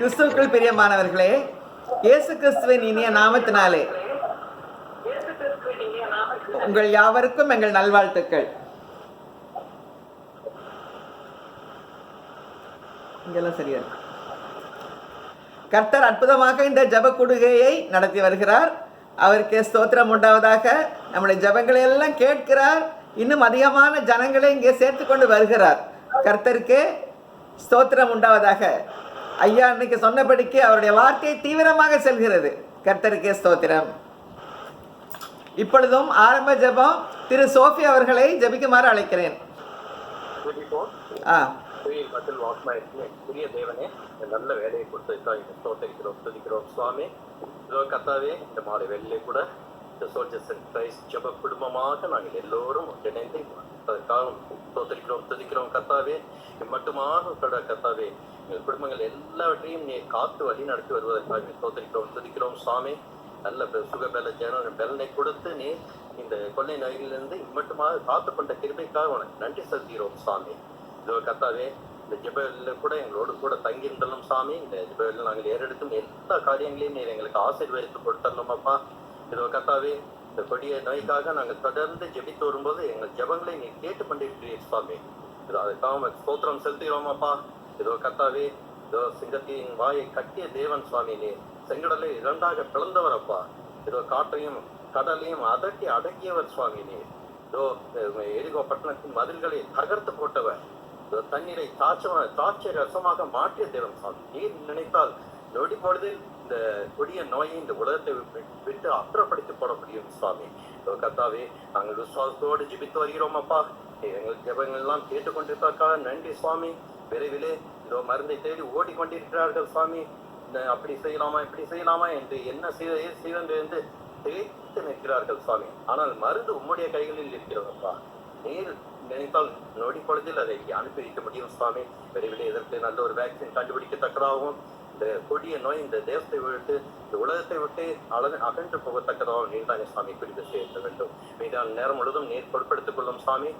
கிறிஸ்துவுக்குள் பிரியமானவர்களே, இயேசு கிறிஸ்துவின் இனிய நாமத்தினாலே உங்கள் யாவருக்கும் எங்கள் நல்வாழ்த்துக்கள். இங்கெல்லாம் சரியா இருக்கு. கர்த்தர் அற்புதமாக இந்த ஜப கொடுகையை நடத்தி வருகிறார். அவருக்கு ஸ்தோத்திரம் உண்டாவதாக. நம்முடைய ஜபங்களை எல்லாம் கேட்கிறார். இன்னும் அதிகமான ஜனங்களை இங்கே சேர்த்து கொண்டு வருகிறார். கர்த்தருக்கு ஸ்தோத்திரம் உண்டாவதாக. ஐயா அன்னைக்கு சொன்னபடிக்கு அவருடைய வார்த்தை தீவிரமாக செல்கிறது. கர்த்தருக்கே ஸ்தோத்திரம். இப்பொழுதும் ஆரம்ப ஜெபம் திரு சோஃபி அவர்களை ஜெபிக்குமாறு அழைக்கிறேன். புதிய தேவனே, நல்ல வேலையை கொடுத்து ஸ்தோத்திரிக்கிறோம், துதிக்கிறோம் சுவாமி. கர்த்தாவே, இந்த மாலை வேலையிலே கூட இந்த சோல்ஜர்ஸ் அண்ட் கிரைஸ்ட் ஜெப குடும்பமாக நாங்கள் எல்லோரும் இணைந்து அதற்காக ஸ்தோத்திரிக்கிறோம், துதிக்கிறோம் கர்த்தாவே. மட்டுமாக கர்த்தாவே, எங்கள் குடும்பங்கள் எல்லாவற்றையும் நீ காத்து வழி நடத்தி வருவதற்காக ஸ்தோத்திரிக்கிறோம், துதிக்கிறோம் சுவாமி. நல்ல சுகபல பலனை கொடுத்து நீ இந்த கொள்ளை நோய்களிலிருந்து மட்டுமாக காத்து கொண்ட கிருபைக்காக உனக்கு நன்றி செலுத்துகிறோம் சுவாமி. இதோ கர்த்தாவே, இந்த ஜெபவில் கூட எங்களோடு கூட தங்கியிருந்தாலும் சாமி, இந்த ஜெபவில் நாங்கள் ஏறெடுத்தும் எல்லா காரியங்களையும் நீர் எங்களுக்கு ஆசீர்வதித்து கொடுத்தரணும் அப்பா. இதோ கர்த்தாவே, இந்த கொடிய நோய்க்காக நாங்கள் தொடர்ந்து ஜெபித்து வரும்போது எங்கள் ஜெபங்களை நீ கேட்டுக்கொண்டிருக்கிறீர் சுவாமி. இதோ அதுக்காக ஸ்தோத்திரம் செலுத்துகிறோம் அப்பா. இதோ கர்த்தாவே, இதோ சிங்கத்தின் வாயை கட்டிய தேவன் சுவாமி, நீ செங்கடலை இரண்டாக பிளந்தவர் அப்பா. இதோ காற்றையும் கடலையும் அதட்டி அடக்கியவர் சுவாமி. நீ இதோ எரிகோ பட்டணத்தின் மதில்களை தகர்த்து போட்டவர். தண்ணீரை திராட்சை ரசமாக மாற்றிய தேவன் சுவாமி. நீர் நினைத்தால் நொடி பொழுதில் இந்த கொடிய நோயை இந்த உலகத்தை விட்டு அப்புறப்படுத்தி போட முடியும் சுவாமி. கர்த்தாவே, நாங்கள் விசுவாசத்தோடு ஜெபித்து வருகிறோம் அப்பா. எங்கள் ஜெபங்கள் எல்லாம் கேட்டுக்கொண்டிருக்காக நன்றி சுவாமி. விரைவிலே இதோ மருந்தை தேடி ஓடிக்கொண்டிருக்கிறார்கள் சுவாமி. அப்படி செய்யலாமா இப்படி செய்யலாமா என்று என்ன செய்வது என்று திகைத்து நிற்கிறார்கள் சுவாமி. ஆனால் மருந்து உம்முடைய கைகளில் இருக்கிறதப்பா. நீர் நினைத்தால் நொடி பொழுதில் அதை அனுப்பி வைக்க முடியும் சுவாமி. விரைவிலே இதற்கு நல்ல ஒரு வேக்சின் கண்டுபிடிக்கத்தக்கதாகவும் இந்த கொடிய நோய் இந்த தேசத்தை விட்டு இந்த உலகத்தை விட்டு அகன்று போகத்தக்கதாகவும் நீர் தானே சுவாமி குறித்து சேர்க்க வேண்டும். மீதான நேரம் முழுவதும் நீர் பொருட்படுத்திக் கொள்ளும் சுவாமி.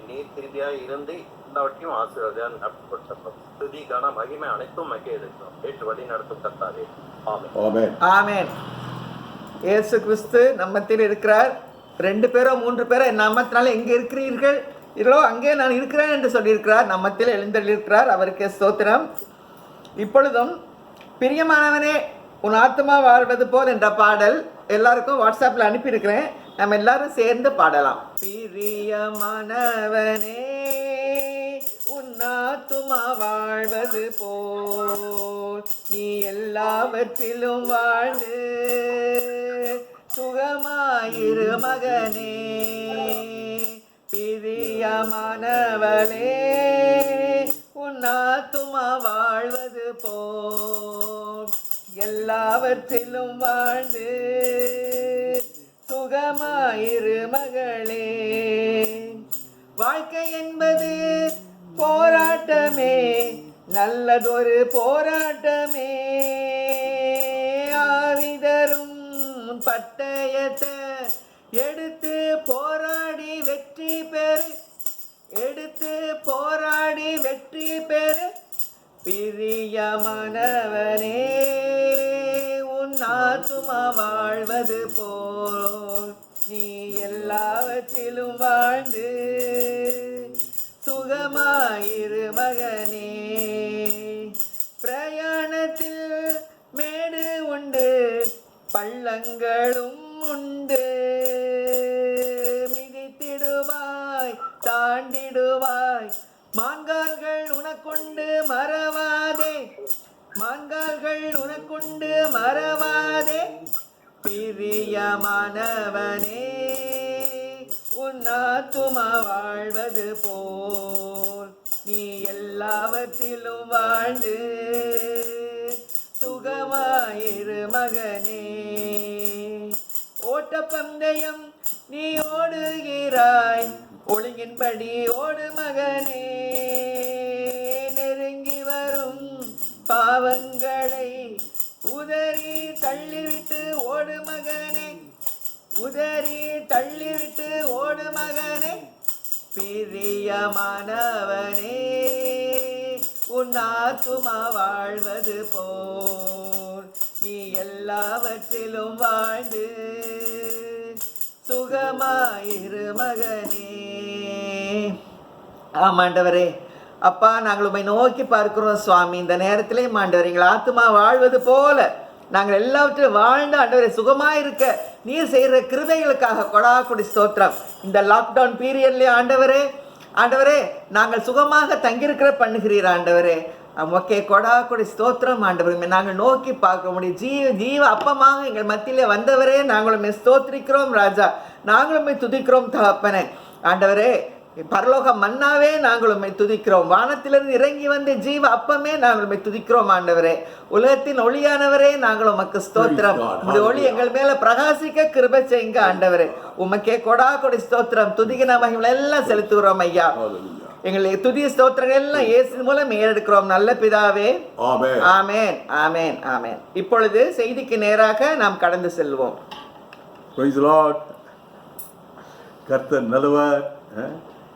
நீர் திருதியாக இருந்து எல்லாவற்றையும் ஆசீர்வாதம் நடத்தி கொடுத்தோம். துதி கன மகிமை அனைத்தும் மகிழ் இருக்கிறோம். ஏற்று வழி நடத்தும் கர்த்தாவே. ஆமென். ஆமென். இயேசு கிறிஸ்து நம்மத்தில் இருக்கிறார். 2 பேரோ 3 பேரோ என் நாமத்தினால எங்கே இருக்கிறீர்கள் இதோ அங்கே நான் இருக்கிறேன் என்று சொல்லியிருக்கிறார். நம்மத்தில் எழுந்தள்ளிருக்கிறார். அவருக்கு ஸ்தோத்திரம். இப்பொழுதும் பிரியமானவனே உன் ஆத்மா வாழ்வது போல் என்ற பாடல் எல்லாருக்கும் வாட்ஸ்அப்பில் அனுப்பியிருக்கிறேன். நம்ம எல்லாரும் சேர்ந்து பாடலாம். பிரியமானவனே உன் ஆத்துமா வாழ்வது போல் நீ எல்லாவற்றிலும் வாழ்ந்து சுகமாயிரு மகனே. பிரியமானவளே உன் ஆத்துமா வாழ்வது போல் எல்லாவற்றிலும் வாழ்ந்து சுகமாயிரு மகளே. வாழ்க்கை என்பது போராட்டமே, நல்லதொரு போராட்டமே. ஆவிதரும் பட்டயத்தை எடுத்து போராடி வெற்றி பெறு, எடுத்து போராடி வெற்றி பெறு. பிரியமானவனே உன் ஆத்துமா வாழ்வது போல் நீ எல்லாவற்றிலும் வாழ்ந்து சுகமாயிரு மகனே. பிரயாணத்தில் மேடு உண்டு, பள்ளங்களும் உண்டு. மிதித்திடுவாய், தாண்டிடுவாய். மான்கால்கள் உனக்குண்டு மறவாதே, மான்கால்கள் உனக்குண்டு மறவாதே. பிரியமானவனே உன் ஆத்துமா வாழ்வது போல் நீ எல்லாவற்றிலும் வாழ்ந்து சுகமாயிரு மகனே. ஓட்டப்பந்தயம் நீ ஓடுகிறாய், ஒழுங்கின்படி ஓடு மகனே. பாவங்களை உதறி தள்ளிவிட்டு ஓடு மகனே, உதறி தள்ளிவிட்டு ஓடு மகனே, பிரியமானவனே, உன் ஆத்துமா வாழ்வது போல் நீ எல்லாவற்றிலும் வாழ்ந்து சுகமாயிரு மகனே. ஆமாண்டவரே, அப்பா நாங்கள் உம்மை நோக்கி பார்க்கிறோம் சுவாமி. இந்த நேரத்திலே ஆண்டவர் எங்கள் ஆத்துமா வாழ்வது போல நாங்கள் எல்லாவற்றிலும் வாழ்ந்து ஆண்டவரை சுகமாக இருக்க நீர் செய்கிற கிருபைகளுக்காக கொடாக்குடி ஸ்தோத்திரம். இந்த லாக்டவுன் பீரியட்லேயே ஆண்டவரே நாங்கள் சுகமாக தங்கியிருக்கிற பண்ணுகிறீர் ஆண்டவரே. ஓகே, கொடாக்குடி ஸ்தோத்திரம் ஆண்டவரே. நாங்கள் நோக்கி பார்க்க முடியும் ஜீவ அப்பமாக எங்கள் மத்தியிலே வந்தவரே, நாங்களும் ஸ்தோத்திரிக்கிறோம் ராஜா, நாங்களும் துதிக்கிறோம் தகப்பனே. ஆண்டவரே, பரலோக மன்னாவே நாங்கள் உம்மை துதிக்கிறோம். வானத்திலிருந்து இறங்கி வந்த ஜீவ அப்பமே நாங்கள் உம்மை துதிக்கிறோம் ஆண்டவரே. உலகத்தின் ஒளியானவரே, நாங்கள் உமக்கு ஸ்தோத்திரம். உங்களுடைய ஒளி எங்கள் மேல பிரகாசிக்க கிருபை செய்யுங்க ஆண்டவரே. உமக்கே கொடாக்கொடி ஸ்தோத்திரம், துதிகின மகிமை எல்லாம் செலுத்துகிறோம் ஐயா. எங்களுடைய துதி ஸ்தோத்திரங்கள் எல்லாம் இயேசு மூலம் ஏறெடுக்கிறோம் நல்ல பிதாவே. ஆமென் ஆமென் ஆமென் ஆமென். இப்பொழுது செய்திக்கு நேராக நாம் கடந்து செல்வோம். Praise the Lord. கர்த்தர் நல்லவர்.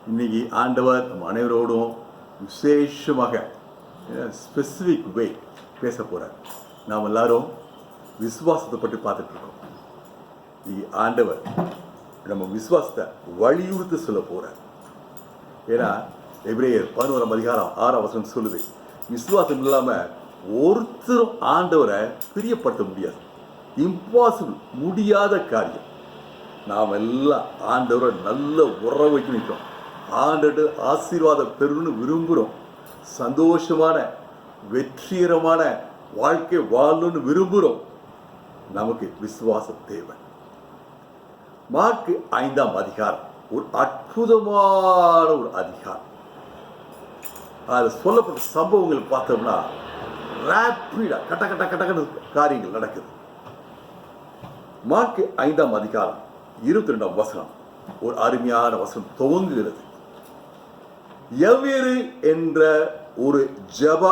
இன்னைக்கு ஆண்டவர் நம்ம அனைவரோடும் விசேஷமாக ஸ்பெசிஃபிக் வே பேச போகிறார். நாம் எல்லாரும் விசுவாசத்தை பற்றி பார்த்துட்ருக்கோம். இன்னைக்கு ஆண்டவர் நம்ம விசுவாசத்தை வலியுறுத்தி சொல்ல போகிறார். ஏன்னா எபிரேயர் 11:6 சொல்லுது, விசுவாசம் இல்லாமல் ஒருத்தரும் ஆண்டவரை பிரியப்படுத்த முடியாது. இம்பாசிபிள், முடியாத காரியம். நாம் எல்லாம் ஆண்டவரை நல்ல உறவு வைக்க நிற்கிறோம். ஆண்டவர் ஆசீர்வாதம் பெருன்னு விரும்புகிறோம். சந்தோஷமான வெற்றிகரமான வாழ்க்கை வாழணும்னு விரும்புகிறோம். நமக்கு விசுவாசம் தேவை. மார்க்கு 5 ஒரு அற்புதமான ஒரு அதிகாரம். அதில் சொல்லப்பட்ட சம்பவங்கள் பார்த்தோம்னா ரேப்பிடா கட்ட கட்ட கட்ட காரியங்கள் நடக்குது. மார்க்கு 5:22 ஒரு அருமையான வசனம் துவங்குகிறது. எவ்வேறு என்ற ஒரு ஜப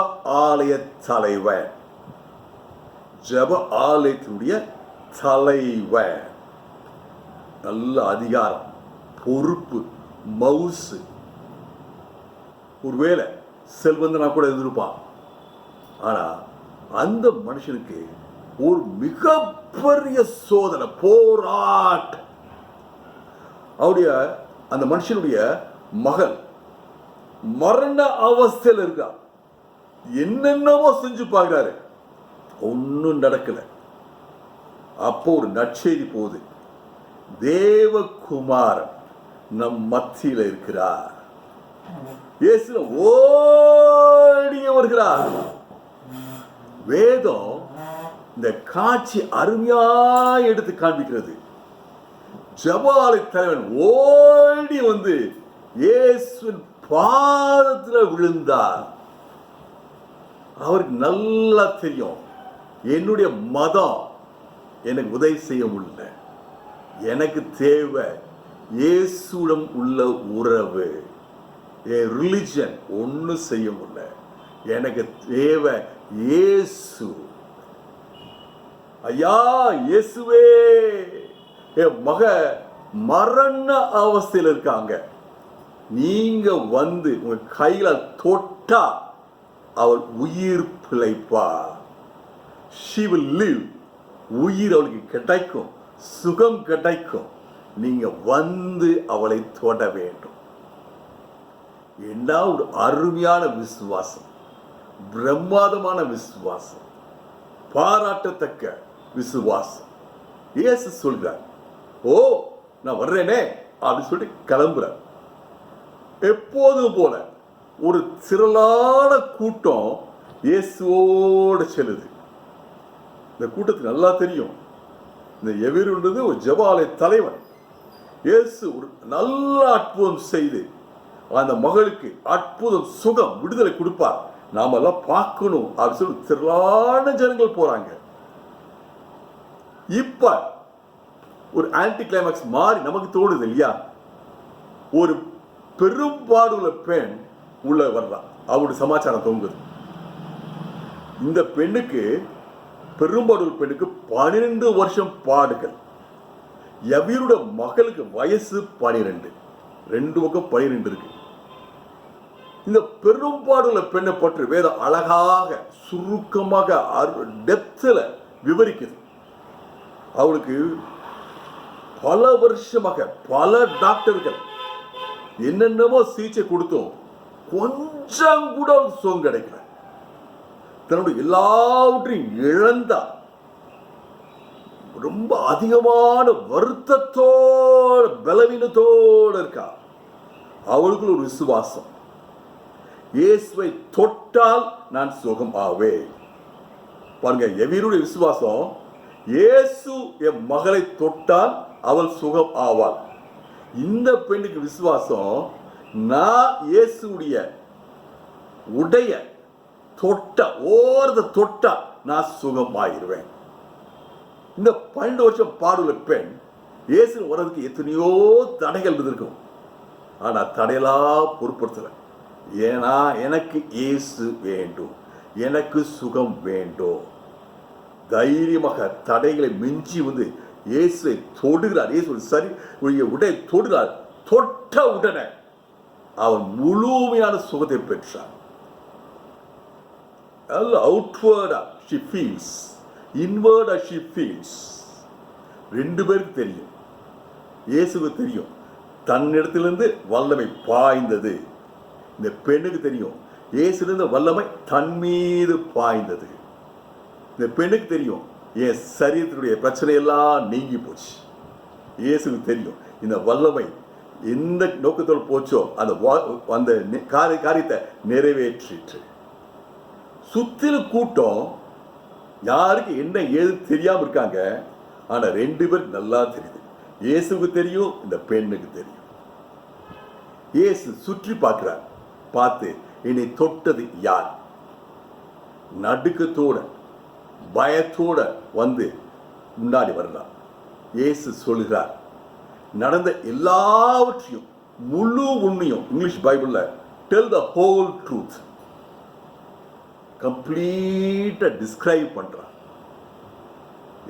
ஆலய தலைவன், ஜப ஆலயத்தினுடைய தலைவன், நல்ல அதிகாரம், பொறுப்பு, மவுசு. ஒருவேளை செல்வந்தனா கூட இருந்திருப்பான். ஆனா அந்த மனுஷனுக்கு ஒரு மிகப்பெரிய சோதனை, போராட்டம். அவருடைய அந்த மனுஷனுடைய மகள் மரண அவஸ்தையில் இருக்கா. என்னென்னவோ செஞ்சு பார்க்கிறாரு, ஒன்னும் நடக்கல. அப்போ ஒரு நற்செய்தி போகுது, தேவகுமாரன் நம் மத்தியில இருக்கிறார். இயேசு ஓடிய வருகிறார். வேதம் இந்த காட்சி அருமையா எடுத்து காண்பிக்கிறது. ஜபாலை தலைவன் ஓடி வந்து இயேசுவின் பாதத்தில் விழுந்தார். அவருக்கு நல்லா தெரியும், என்னுடைய மதம் எனக்கு உதவி செய்ய முடியல, எனக்கு தேவை இயேசுடன் உள்ள உறவு. என் ரிலிஜன் ஒன்றும் செய்ய முடியல, எனக்கு தேவை இயேசு. ஐயா இயேசுவே, என் மக மரண அவஸ்தையில் இருக்காங்க, நீங்க வந்து உங்க கையில தொட்டா அவள் உயிர் பிழைப்பா. she will live. உயிர் அவளுக்கு கிடைக்கும், சுகம் கிடைக்கும். நீங்க வந்து அவளை தொட வேண்டும். என்ன ஒரு அருமையான விசுவாசம், பிரம்மாதமான விசுவாசம், பாராட்டத்தக்க விசுவாசம். இயேசு சொல்றார், ஓ நான் வர்றேனே அப்படின்னு சொல்லிட்டு கிளம்புறார். எப்போதும் போல ஒரு திரளான கூட்டம் இயேசுவோடு செல்லுது. இந்த கூட்டத்துக்கு நல்லா தெரியும், இந்த எவருன்றது ஒரு ஜபாலய தலைவன். இயேசு ஒரு நல்ல அற்புதம் செய்து அந்த மகளுக்கு அற்புதம், சுகம், விடுதலை கொடுப்பார், நாம எல்லாம் பார்க்கணும் அப்படின்னு சொல்லி திரளான ஜனங்கள் போறாங்க. இப்ப ஒரு ஆன்டி கிளைமாக்ஸ் மாறி நமக்கு தோணுது இல்லையா? ஒரு பெரும்பாடுள்ள பெண் உள்ள வர்றான், அவருடைய சமாச்சாரம் தொங்குது. இந்த பெண்ணுக்கு, பெரும்பாடு பெண்ணுக்கு 12 வருஷம் பாடுகள். எவீருடைய மகளுக்கு வயசு 12, 2 பக்கம் 12 இருக்கு. இந்த பெரும்பாடுள்ள பெண்ணை பற்றி வேதம் அழகாக சுருக்கமாக டெப்த்ல விவரிக்குது. அவளுக்கு பல வருஷமாக பல டாக்டர்கள் என்னென்னமோ சிகிச்சை கொடுத்தோம், கொஞ்சம் கூட சுகம் கிடைக்கல. தன்னுடைய எல்லாவற்றையும் இழந்தா, ரொம்ப அதிகமான வருத்தத்தோட பலவீனத்தோடு இருக்கா. அவளுக்கு ஒரு விசுவாசம், இயேசுவை தொட்டால் நான் சுகம் ஆவேன். பாருங்க, எவீருடைய விசுவாசம், இயேசு என் மகளை தொட்டால் அவள் சுகம் ஆவாள். இந்த பெண்ணுக்கு விசுவாசம், நான் இயேசுடைய உடைய தொட்டா, ஓரத தொட்டா நான் சுகம் ஆகிடுவேன். இந்த 12 வருஷம் பாடுள்ள பெண் இயேசு வர்றதுக்கு எத்தனையோ தடைகள் இருந்திருக்கும். ஆனா தடையெல்லாம் பொருட்படுத்தல. ஏன்னா எனக்கு இயேசு வேண்டும், எனக்கு சுகம் வேண்டும். தைரியமாக தடைகளை மிஞ்சி வந்து இயேசுவை தொடுகிறார். இயேசு சரி உடைய தொடுகிறார். தொட்ட உடனே அவன் முழுமையான சுகத்தை பெற்றான். அவுட்வர்டா she feels, inwardா she feels. 2 பேருக்கு தெரியும், இயேசுவுக்கு தெரியும் தன்னிடத்திலிருந்து வல்லமை பாய்ந்தது. இந்த பெண்ணுக்கு தெரியும் இயேசுவிலிருந்து வல்லமை தன் மீது பாய்ந்தது. இந்த பெண்ணுக்கு தெரியும் என் சரீரத்தினுடைய பிரச்சனையெல்லாம் நீங்கி போச்சு. இயேசுக்கு தெரியும் இந்த வல்லமை எந்த நோக்கத்தோடு போச்சோ அந்த காரியத்தை நிறைவேற்றிட்டு. சுத்திலும் கூட்டம் யாருக்கு என்ன ஏது தெரியாம இருக்காங்க. ஆனா 2 பேருக்கு நல்லா தெரியுது. இயேசுக்கு தெரியும், இந்த பெண்ணுக்கு தெரியும். இயேசு சுற்றி பார்க்கிறார். பார்த்து என்னை தொட்டது யார்? நடுக்கத்தோட பயத்தோட வந்து முன்னாடி வரலாம். இயேசு சொல்கிறார், நடந்த எல்லாவற்றையும் முழு உண்மையும், இங்கிலீஷ் பைபிள்ல டெல் த ஹோல் ட்ரூத், கம்ப்ளீட்டா டிஸ்கிரைப் பண்றார்.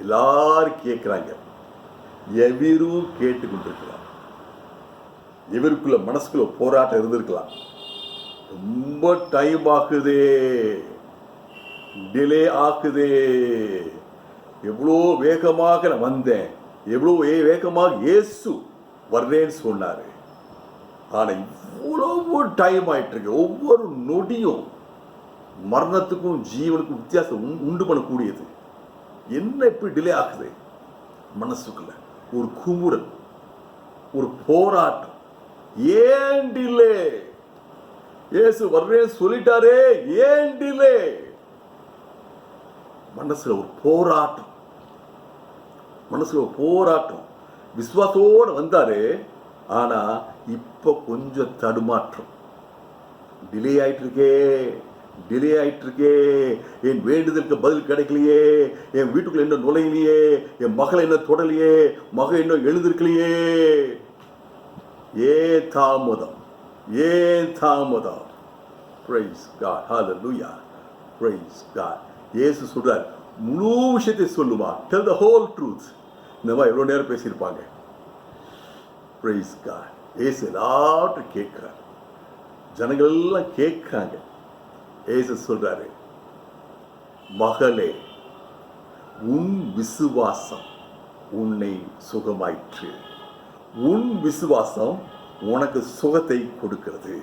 எல்லாரும் கேட்கிறாங்க, எவரும் கேட்டுக்கொண்டிருக்கலாம். இவருக்குள்ள மனசுக்குள்ள போராட்டம் இருந்திருக்கலாம். ரொம்ப டைம் ஆகுதே, டிலே ஆகுதே, எவ்வளோ வேகமாக நான் வந்தேன், எவ்வளோ வேகமாக இயேசு வர்றேன்னு சொன்னாரு. ஆனா இவ்வளவு டைம் ஆயிட்டு இருக்கு. ஒவ்வொரு நொடியும் மரணத்துக்கும் ஜீவனுக்கும் வித்தியாசம் உண்டு பண்ணக்கூடியது. என்ன இப்படி டிலே ஆகுது? மனசுக்குள்ள ஒரு குமுறல், ஒரு போராட்டம். ஏன் டிலே? இயேசு வர்றேன்னு சொல்லிட்டாரே, ஏன் டிலே? மனசுல ஒரு போராட்டம், மனசுல ஒரு போராட்டம். விசுவாசத்தோடு வந்தாரு, ஆனா இப்ப கொஞ்சம் தடுமாற்றம். டிலே ஆயிட்டு இருக்கே, டிலே ஆயிட்டு இருக்கே, என் வேண்டுதலுக்கு பதில் கிடைக்கலையே, என் வீட்டுக்குள்ள என்ன நுழையிலையே, என் மகளை என்ன தொடலையே, மகன் என்ன எழுந்திருக்கலையே. ஏன் தாமதம், ஏன் தாமதம்? Praise God, hallelujah, praise God. இயேசு சொல்றார், முழு விஷயத்தை சொல்லுமா, tell the whole truth. இந்த மாதிரி எவ்வளோ நேரம் பேசியிருப்பாங்க. Praise God. இயேசு எல்லாரும் கேட்கிறார், ஜனங்கள் எல்லாம் கேட்கிறாங்க. இயேசு சொல்றாரு, மகளே, உன் விசுவாசம் உன்னை சுகமாயிற்று. உன் விசுவாசம் உனக்கு சுகத்தை கொடுக்கிறது.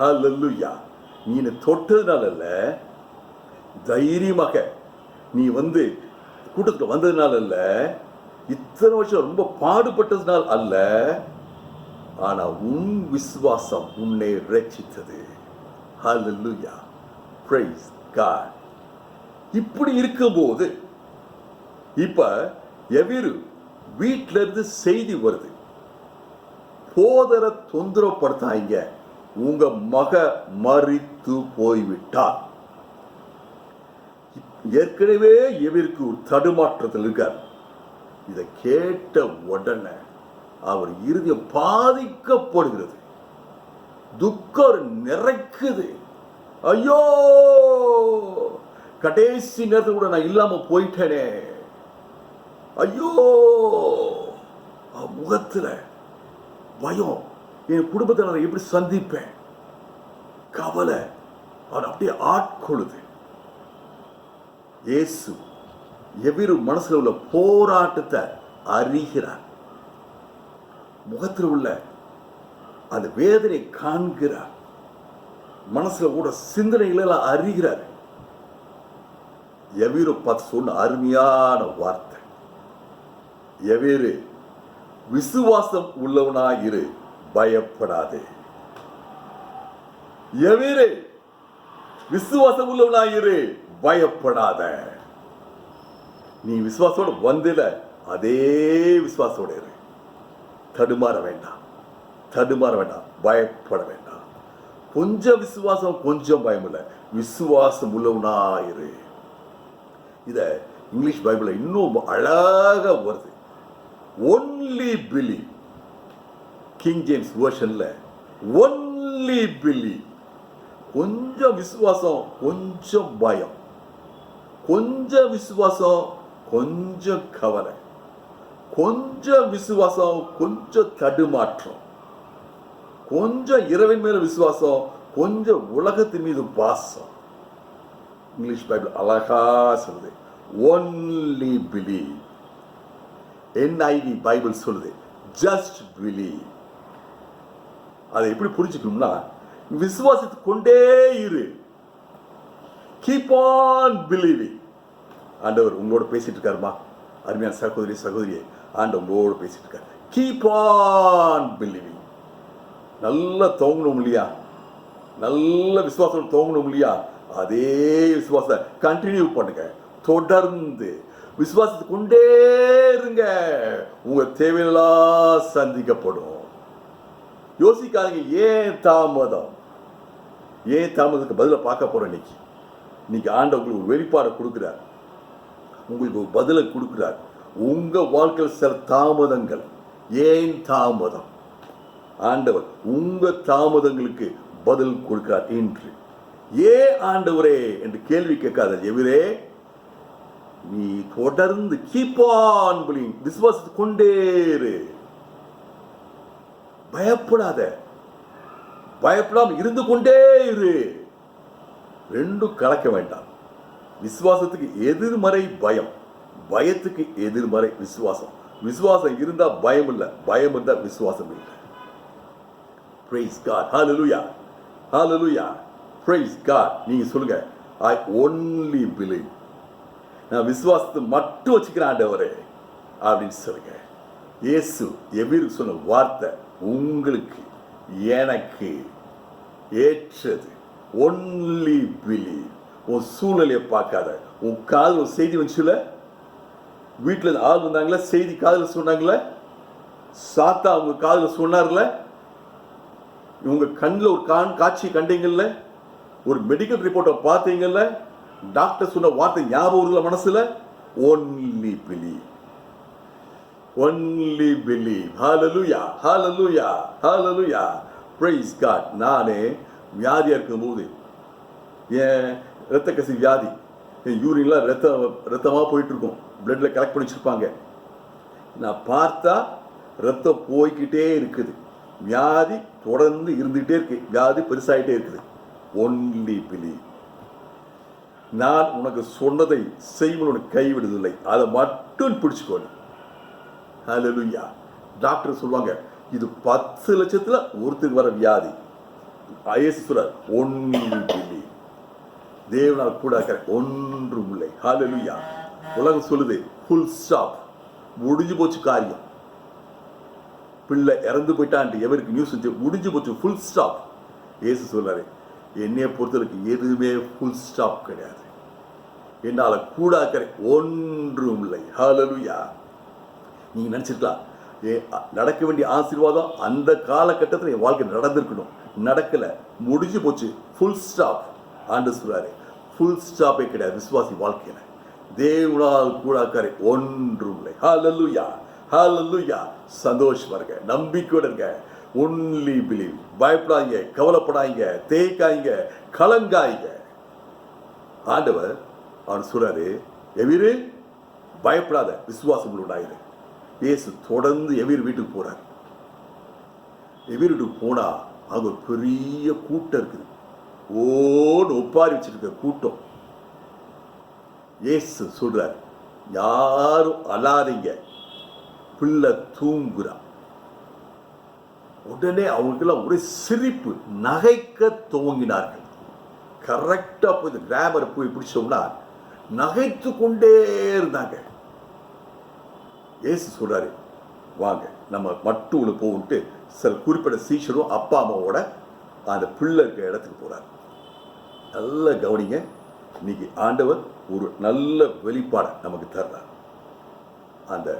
ஹல்லேலூயா. நீ தொட்டதுனால அல்ல, தைரியமாக நீ வந்து கூட்டத்துக்கு வந்ததுனால அல்ல, இத்தனை வருஷம் ரொம்ப பாடுபட்டதுனால் அல்ல, ஆனா உன் விசுவாசம் உன்னை ரட்சித்தது. ஹல்லேலூயா, praise God. இப்படி இருக்கும்போது இப்ப எவரு வீட்டில இருந்து செய்தி வருது, போதர தொந்தரப்படுத்தாங்க, உங்க மக மரித்து போய்விட்டார். ஏற்கனவே எவருக்கு ஒரு தடுமாற்றத்தில் இருக்கார். இதை கேட்ட உடனே அவர் இருதயம் பாதிக்கப்படுகிறது, துக்கம் நிறைக்குது. ஐயோ, கடைசி நேரத்தில் கூட நான் இல்லாம போயிட்டேனே, ஐயோ, முகத்துல பயம், என் குடும்பத்தை நான் எப்படி சந்திப்பேன், கவலை அவன் அப்படியே ஆட்கொள்ளுது. இயேசு எவ்விரு மனசுல உள்ள போராட்டத்தை அறிகிறார், முகத்தில் உள்ள அந்த வேதனை காண்கிறார், மனசுல கூட சிந்தனைகளை எல்லாம் அறிகிறார். எவ்விரு பார்த்து சொன்ன அருமையான வார்த்தை, எவ்விரு விசுவாசம் உள்ளவனாயிரு, பயப்படாதே. எவ்விரு விசுவாசம் உள்ளவனாயிரு, பயப்படாத. நீ விசுவாசோட வந்தில அதே விசுவாசோட இரு. தடுமாற வேண்டாம், தடுமாற வேண்டாம், பயப்பட வேண்டாம். கொஞ்சம் விசுவாசம், கொஞ்சம் பயம் இல்லை, விசுவாசம் உள்ளவனாயிரு. இத இங்கிலீஷ் பைபிள்ல இன்னும் அழகா வருது. Only believe. கிங் ஜேம்ஸ் வெர்ஷன்ல ஒன்லி பிலீவ். கொஞ்சம் விசுவாசம், கொஞ்சம் பயம், கொஞ்சம் விசுவாசம், கொஞ்சம் கவலை, கொஞ்சம் விசுவாசம், கொஞ்சம் தடுமாற்றம், கொஞ்சம் இறைவன் மேல விசுவாசம், கொஞ்சம் உலகத்தின் மீது பாசம். இங்கிலீஷ் பைபிள் அழகா சொல்லுது, ஒன்லி பிலீவ். NIV பைபிள் சொல்லுது, ஜஸ்ட் பிலீவ். அதை எப்படி புரிஞ்சுக்கணும்னா, விசுவாசித்து கொண்டே இரு. Keep on believing. ஆண்டவர் உங்களோட பேசிட்டு இருக்காருமா, அருமையான சகோதரி சகோதரியே, ஆண்டவர் உங்களோட பேசிட்டு இருக்காரு. Keep on believing. நல்லா தோங்கணும் இல்லையா, நல்ல விசுவாசம் தோங்கணும் இல்லையா, அதே விசுவாசத்தை கண்டினியூ பண்ணுங்க. தொடர்ந்து விசுவாசத்து கொண்டே இருங்க, உங்க தேவையெல்லாம் சந்திக்கப்படும். யோசிக்காதீங்க, ஏன் தாமதம், ஏன் தாமதத்துக்கு பதில பார்க்க போறோம். இன்னைக்கு ஆண்டவர் உங்களுக்கு ஒரு வெளிப்பாடை கொடுக்கிறார், உங்களுக்கு ஒரு பதிலை கொடுக்கிறார். உங்க வாழ்க்கையில் சில தாமதங்கள், ஏன் தாமதம், ஆண்டவர் உங்க தாமதங்களுக்கு பதில் கொடுக்கிறார் என்று. ஏன் ஆண்டவரே என்று கேள்வி கேட்காத எவரே, நீ தொடர்ந்து கீப் ஆன் பிலீவிங், விசுவாசித்து கொண்டே இரு. பயப்படாத, பயப்படாம இருந்து கொண்டே இரு. ரெண்டும் கலக்க வேண்டாம். விசுவாசத்துக்கு எதிர்மறை பயம், பயத்துக்கு எதிர்மறை விசுவாசம். விசுவாசம் இருந்தா பயம் இல்லை, பயம் இருந்தா விசுவாசம் இல்லை. Praise God. Hallelujah. Hallelujah. Praise God. நீங்க சொல்லுங்க, I only believe. நான் விசுவாசத்தை மட்டும் வச்சுக்கிறேன் ஆண்டவரே அப்படின்னு சொல்லுங்க. இயேசு எவ்விரு சொன்ன வார்த்தை உங்களுக்கு எனக்கு ஏற்றது. Only believe. உன் சூழ்நிலையை பார்க்காத. உன் காதில் ஒரு செய்தி வந்துச்சுல, வீட்டில் ஆள் வந்தாங்களே, செய்தி காதில் சொன்னாங்களே, சாத்தா அவங்க காதில் சொன்னார்ல, இவங்க கண்ணில் ஒரு காட்சி கண்டீங்கல்ல, ஒரு மெடிக்கல் ரிப்போர்ட்டை பார்த்தீங்கல்ல, டாக்டர் சொன்ன வார்த்தை ஞாபகம் இல்லை மனசுல. Only believe, only believe. Hallelujah, hallelujah, hallelujah. praise God. நானே வியாதியா இருக்கும்போது, ஏன் இரத்த கசி வியாதி, என் யூரின்லாம் ரத்தமாக போயிட்டு இருக்கும், பிளட்ல கலெக்ட் பண்ணி வச்சிருப்பாங்க. நான் பார்த்தா ரத்தம் போய்கிட்டே இருக்குது, வியாதி தொடர்ந்து இருந்துகிட்டே இருக்கு, வியாதி பெருசாகிட்டே இருக்குது. Only believe. நான் உனக்கு சொன்னதை செய்வன் உனக்கு கைவிடுவதில்லை, அதை மட்டும் பிடிச்சுக்கோங்க. ஹalleluya. டாக்டர் சொல்லுவாங்க, இது 10 லட்சத்துல ஒருத்தருக்கு வர வியாதி. இயேசு சொல்றார், ஒன்லி பிலீவ். தேவனால் கூட ஒன்றும் இல்லை. ஹalleluya. உலகம் சொல்லுது ஃபுல் ஸ்டாப், முடிஞ்சு போச்சு காரியம், பிள்ளை இறந்து போயிட்டான் எவருக்கு நியூஸ் முடிஞ்சு போச்சு, ஃபுல் ஸ்டாப். இயேசு சொல்றாரு, என்னைய பொறுத்தவரைக்கும் எதுவுமே ஃபுல் ஸ்டாப் கிடையாது, என்னால கூட ஒன்றும் இல்லை. ஹalleluya. நீங்க நினைச்சிருக்கலாம், நடக்க வேண்டிய ஆசீர்வாதம் அந்த காலகட்டத்தில் என் வாழ்க்கை நடந்திருக்கணும், நடக்கல, முடிஞ்சு போச்சு, ஃபுல் ஸ்டாப். ஆண்டவர் சொல்றாரு, ஃபுல் ஸ்டாப்பே கிடையாது விசுவாசி வாழ்க்கையில. தேவனால் கூட ஒன்றும் இல்லை. ஹalleluya, ஹalleluya. சந்தோஷமா இருங்க, நம்பிக்கையோட இருங்க. Only believe. பயப்படாதீங்க, கவலைப்படாதீங்க, தேய்க்காதீங்க, கலங்காதீங்க. ஆண்டவர் அவன் சொல்றாரு, எவிரு பயப்படாத, விசுவாசம் உண்டாயிரு. இயேசு தொடர்ந்து எவிர் வீட்டுக்கு போறார். எவிர் வீட்டுக்கு போனா அங்க ஒரு பெரிய கூட்டம் இருக்குது. ஓன்னு ஒப்பாரி வச்சிருக்க கூட்டம். இயேசு சொல்றார், யாரும் அழாதீங்க, பிள்ளை தூங்குறா. உடனே அவங்களுக்கெல்லாம் ஒரே சிரிப்பு, நகைக்க துவங்கினார்கள். கரெக்டா போய் இந்த கிராமர் போய் பிடிச்சோம்னா நகைத்து கொண்டே இருந்தாங்க. இயேசு சொல்றாரு, வாங்க நம்ம மட்டும் போகுன்ட்டு சில குறிப்பிட்ட சீஷரும் அப்பா அம்மாவோட அந்த பிள்ளை இருக்க இடத்துக்கு போறாரு. நல்ல கவனிங்க, இன்னைக்கு ஆண்டவர் ஒரு நல்ல வெளிப்பாடை நமக்கு தர்றார். அந்த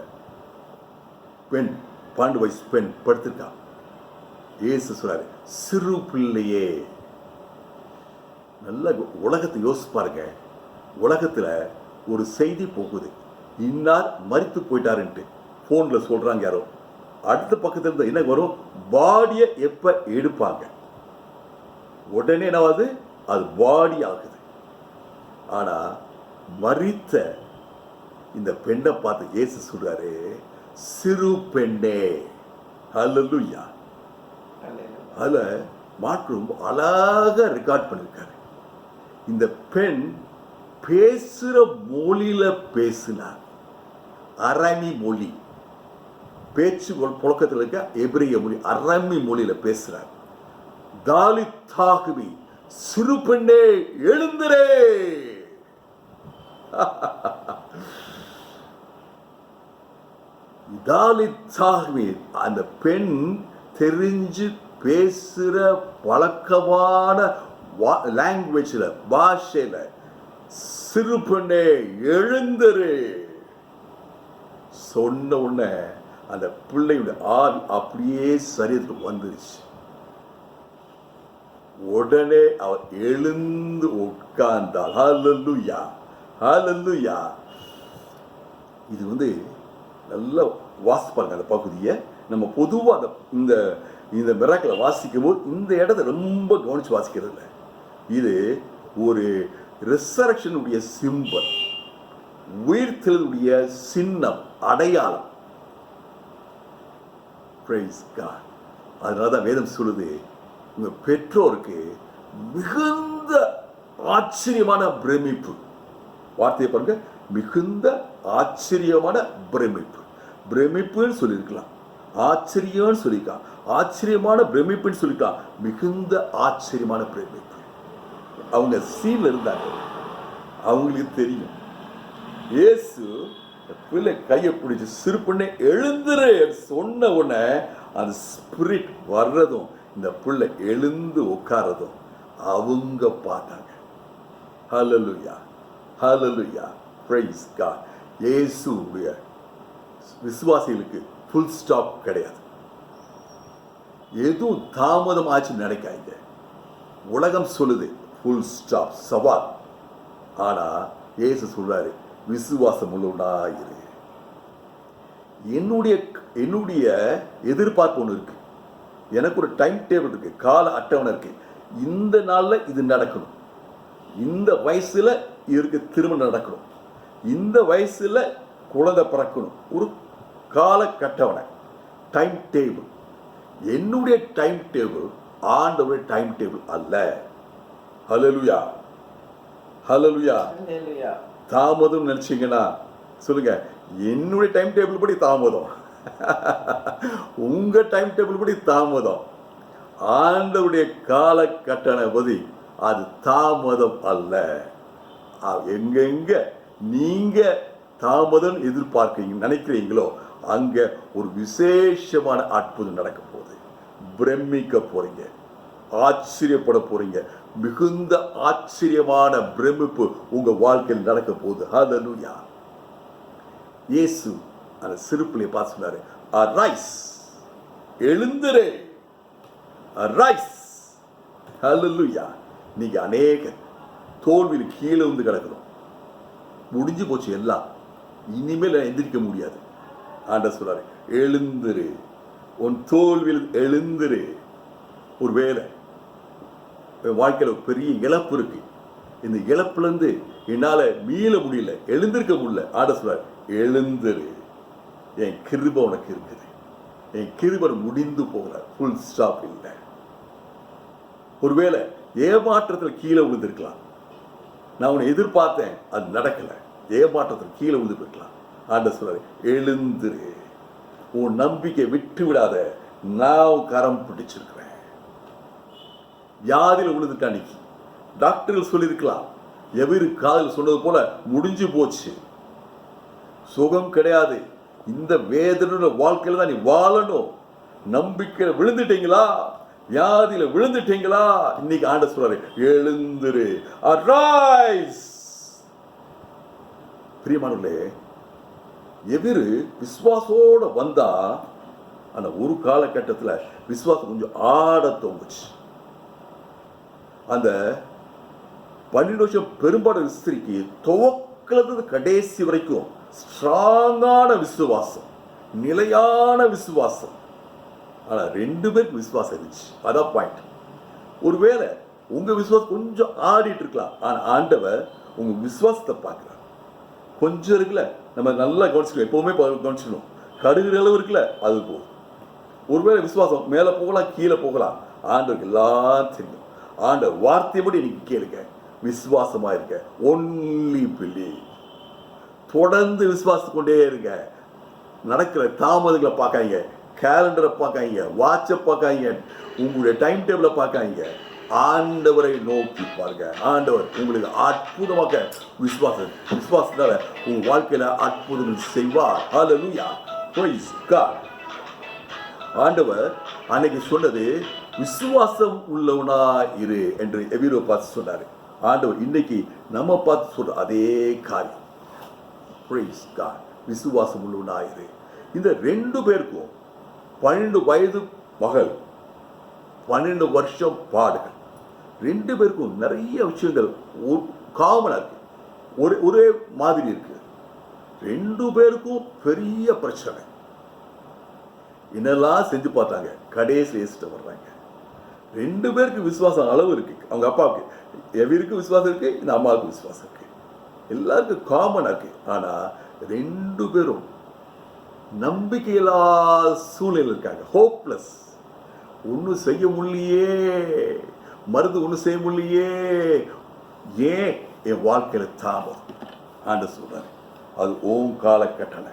பெண் 12 வயசு பெண் படுத்திருக்கான். இயேசு சொல்றாரு, சிறு பிள்ளையே. நல்ல உலகத்தை யோசிச்சு பாருங்க. உலகத்துல ஒரு செய்தி போகுது, இன்னார் மரித்து போயிட்டாருன்ட்டு போன்ல சொல்றாங்க யாரோ. அடுத்த பக்கத்துல இருந்து என்ன வரும், பாடியை எப்ப எடுப்பாங்க, உடனே என்னவாது, அது பாடி ஆகுது. ஆனா மரித்த இந்த பெண்ணை பார்த்து இயேசு சொல்றாரு, சிறு பெண்ணே. ஹல்லேலூயா. அதுல மாற்று ரொம்ப அழகா ரெக்கார்ட் பண்ணிருக்காரு. இந்த பெண் பேசுற மொழியில பேசினார். அரமி மொழி, பேச்சு புழக்கத்தில் இருக்க எபிரிய மொழி, அரமி மொழியில பேசுறார். தாலித்தாகுவி, சிறு பெண்ணே எழுந்திரே. தாலித்தாகுவி, அந்த பெண் தெரிஞ்சு பேசுற பழக்கமான லாங்குவேஜ்ல, பாஷையில, சிறு பெண்ணே எழுந்திரு சொன்ன உடனே அந்த பிள்ளையுடைய ஆவி அப்படியே சரீரத்துக்கு வந்துருச்சு. உடனே அவர் எழுந்து உட்கார்ந்தார். ஹல்லேலூயா, ஹல்லேலூயா. இது நல்லா வாசிப்பாங்க அந்த பகுதியை. நம்ம பொதுவாக இந்த இந்த மிராக்கிளை வாசிக்கும் போது இந்த இடத்த ரொம்ப கவனிச்சு வாசிக்கிறது இல்லை. இது ஒரு ரெசரக்ஷனுடைய சிம்பல், உயிர்த்தெழுதலுடைய சின்னம், அடையாளம். Praise God. அதனாலதான் வேதம் சொல்லுது, உங்க பெற்றோருக்கு மிகுந்த ஆச்சரியமான பிரமிப்பு. வார்த்தையை பாருங்க, மிகுந்த ஆச்சரியமான பிரமிப்பு. பிரமிப்புன்னு சொல்லியிருக்கலாம், ஆச்சரியம்னு சொல்லியிருக்கலாம், ஆச்சரியமான பிரமிப்புன்னு சொல்லியிருக்கலாம், மிகுந்த ஆச்சரியமான பிரமிப்பு. அவங்க சீன்ல இருந்தாங்க, அவங்களுக்கு தெரியும். இயேசு பிள்ளை கையை பிடிச்சி சிறு பெண்ணை எழுந்துரு சொன்ன உடனே அந்த ஸ்பிரிட் வர்றதும் இந்த பிள்ளை எழுந்து உட்காரதும் அவங்க பார்த்தாங்க. ஹல்லேலூயா, ஹல்லேலூயா, பிரைஸ் காட். இயேசுவுடைய விசுவாசிகளுக்கு ஃபுல் ஸ்டாப் கிடையாது. எதுவும் தாமதம் ஆச்சு நினைக்காங்க. உலகம் சொல்லுது ஃபுல் ஸ்டாப், சவால். ஆனா இயேசு சொல்றாரு, விசுவாசம் உள்ளவனாயிரு. என்னுடைய எதிர்பார்ப்பு ஒன்று இருக்கு. எனக்கு ஒரு டைம் டேபிள் இருக்கு, கால அட்டவணை இருக்கு. இந்த நாள்ல இது நடக்கணும், இந்த வயசுல இவருக்கு திருமணம் நடக்கணும், இந்த வயசுல குழந்தை பிறக்கணும். ஒரு கால கட்டவணை, டைம் டேபிள். என்னுடைய டைம் டேபிள் ஆண்டவருடைய டைம் டேபிள் அல்ல. ஹல்லேலூயா, ஹல்லேலூயா. தாமதம் நினைச்சீங்கன்னா சொல்லுங்க, என்னுடைய டைம் டேபிள் படி தாமதம், உங்க டைம் டேபிள் படி தாமதம். ஆண்டவருடைய கால கட்டணை பதி அது தாமதம் அல்ல. எங்கெங்க நீங்க தாமதம் எதிர்பார்க்கிறீங்க நினைக்கிறீங்களோ அங்க ஒரு விசேஷமான அற்புதம் நடக்க போகுது. பிரமிக்க போறீங்க, ஆச்சரியப்பட போறீங்க. மிகுந்த ஆச்சரியமான பிரமிப்பு உங்க வாழ்க்கையில் நடக்க போகுது. ஹல்லேலூயா. இயேசு அந்த சிறு பிள்ளையை பார்த்து சொன்னாரு, அரைஸ், எழுந்திரே, அரைஸ். ஹல்லேலூயா. நீங்க அநேக தோல்வியில் கீழே வந்து கிடக்கிறோம், முடிஞ்சு போச்சு எல்லாம், இனிமேல் எந்திரிக்க முடியாது. ஆண்டவர் சொல்றாரு, எழுந்திரு, உன் தோல்வியில் எழுந்திரு. ஒரு வேலை வாழ்க்கையில் ஒரு பெரிய இழப்பு இருக்கு. இந்த இழப்புலேருந்து என்னால் மீள முடியல, எழுந்திருக்க முடியல. ஆட சொல்றார், எழுந்திரு, என் கிருபை உனக்கு இருக்குது. என் கிருபை முடிந்து போகிறார், ஃபுல் ஸ்டாப் இல்லை. ஒருவேளை ஏமாற்றத்தில் கீழே விழுந்திருக்கலாம். நான் உன்னை எதிர்பார்த்தேன், அது நடக்கலை. ஏமாற்றத்தில் கீழே விழுந்து போயிருக்கலாம். ஆண்டவர் சொல்றாரு, எழுந்திரு, உன் நம்பிக்கை விட்டு விடாத, நான் கரம் பிடிச்சிருக்கிறேன். வியாதியில் விழுந்துட்டா அன்னைக்கு டாக்டர்கள் சொல்லியிருக்கலாம், எவரு காதில் சொன்னது போல முடிஞ்சு போச்சு, சுகம் கிடையாது, இந்த வேதனோட வாழ்க்கையில தான் நீ வாழணும். நம்பிக்கையில விழுந்துட்டீங்களா, வியாதியில விழுந்துட்டீங்களா, இன்னைக்கு ஆண்டவர் சொல்றாரு, எழுந்திரு, அரைஸ். பிரியமானவர்களே, எதிரு விசுவாசோட வந்தா அந்த ஒரு காலகட்டத்தில் விசுவாசம் கொஞ்சம் ஆட தோங்குச்சு. அந்த 12 வருஷம் பெரும்பாடு ஸ்திரிக்கு துவக்கிலிருந்து கடைசி வரைக்கும் ஸ்ட்ராங்கான விசுவாசம், நிலையான விசுவாசம். ஆனா 2 பேருக்கு விசுவாசம் இருந்துச்சு. அதான் பாயிண்ட். ஒருவேளை உங்க விசுவாசம் கொஞ்சம் ஆடிட்டு இருக்கலாம், ஆனா ஆண்டவர் உங்க விசுவாசத்தை பார்க்கிறார். கொஞ்சம் இருக்குல்ல, நம்ம நல்லா கவனிச்சுக்கணும், எப்பவுமே கவனிச்சுக்கணும். கடுகிற அளவு இருக்குல்ல, அது போதும். ஒருவேளை விசுவாசம் மேலே போகலாம், கீழே போகலாம், ஆண்டவருக்கு எல்லாம் தெரியும். ஆண்டவர் வார்த்தையபடி நீங்க கேளுங்க, விசுவாசமா இருக்க. Only believe. தொடர்ந்து விசுவாசம் கொண்டே இருங்க. நடக்கிற தாமதங்களை பார்க்காங்க, கேலண்டரை பார்க்காங்க, வாட்சை பார்க்காங்க, உங்களுடைய டைம் டேபிளை பார்க்காங்க. ஆண்டவரை நோக்கி பாருங்க. ஆண்டவர் உங்களுக்கு அற்புதமாக விசுவாசத்தால உங்க வாழ்க்கையில அற்புதங்கள் செய்வார். ஹல்லேலூயா, பிரைஸ் காட். ஆண்டவர் அன்னைக்கு சொன்னது, விசுவாசம் உள்ளவனா இரு என்று எபிரோ பார்த்து சொன்னாரு. ஆண்டவர் இன்னைக்கு நம்ம பார்த்து சொல்ற அதே காரியம். பிரைஸ் காட், விசுவாசம் உள்ளவனா இரு. இந்த 2 பேருக்கும் 12 வயது மகள், 12 வருஷம் பாடுகள். 2 பேருக்கும் நிறைய விஷயங்கள் காமனா இருக்கு, ஒரே மாதிரி இருக்கு. 2 பேருக்கும் பெரிய பிரச்சனை. என்னெல்லாம் செஞ்சு பார்த்தாங்க, கடைசி ஏசிட்டு வர்றாங்க. 2 பேருக்கு விசுவாசம் அளவு இருக்கு. அவங்க அப்பாவுக்கு எவருக்கு விசுவாசம் இருக்கு, இந்த அம்மாவுக்கு விசுவாசம் இருக்கு, எல்லாருக்கும் காமனா இருக்கு. ஆனா 2 பேரும் நம்பிக்கையில்லா சூழ்நிலை இருக்காங்க. ஹோப்லெஸ். ஒன்றும் செய்ய முடியலையே, மருந்து ஒன்றும் செய்ய முடியலையே, ஏன் என் வாழ்க்கையில தாமதம்? ஆண்டவர் சொல்றாரு, அது ஓம் காலகட்டளை.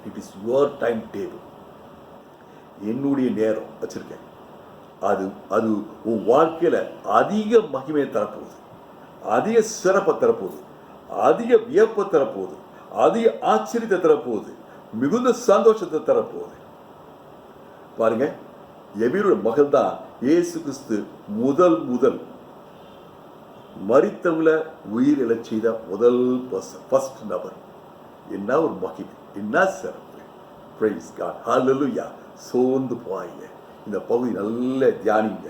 It is your time table. என்னுடைய நேரம் வச்சிருக்கேன். அது உன் வாழ்க்கையில அதிக மகிமையை தரப்போகுது, அதிக சிறப்பை தரப்போகுது, அதிக வியப்பை தரப்போகுது, அதிக ஆச்சரியத்தை தரப்போகுது, மிகுந்த சந்தோஷத்தை தரப்போகுது. பாருங்க, எபிரோட மகள் தான் இயேசு கிறிஸ்து முதல் மரித்தவங்கள உயிர் எழச் செய்த முதல் ஃபர்ஸ்ட் நபர். என்ன ஒரு மகிமை, என்ன சிறப்பு. பிரைஸ் காட், ஹல்லேலூயா. சோர்ந்து போவாங்க. இந்த பகுதி நல்ல தியானிங்க.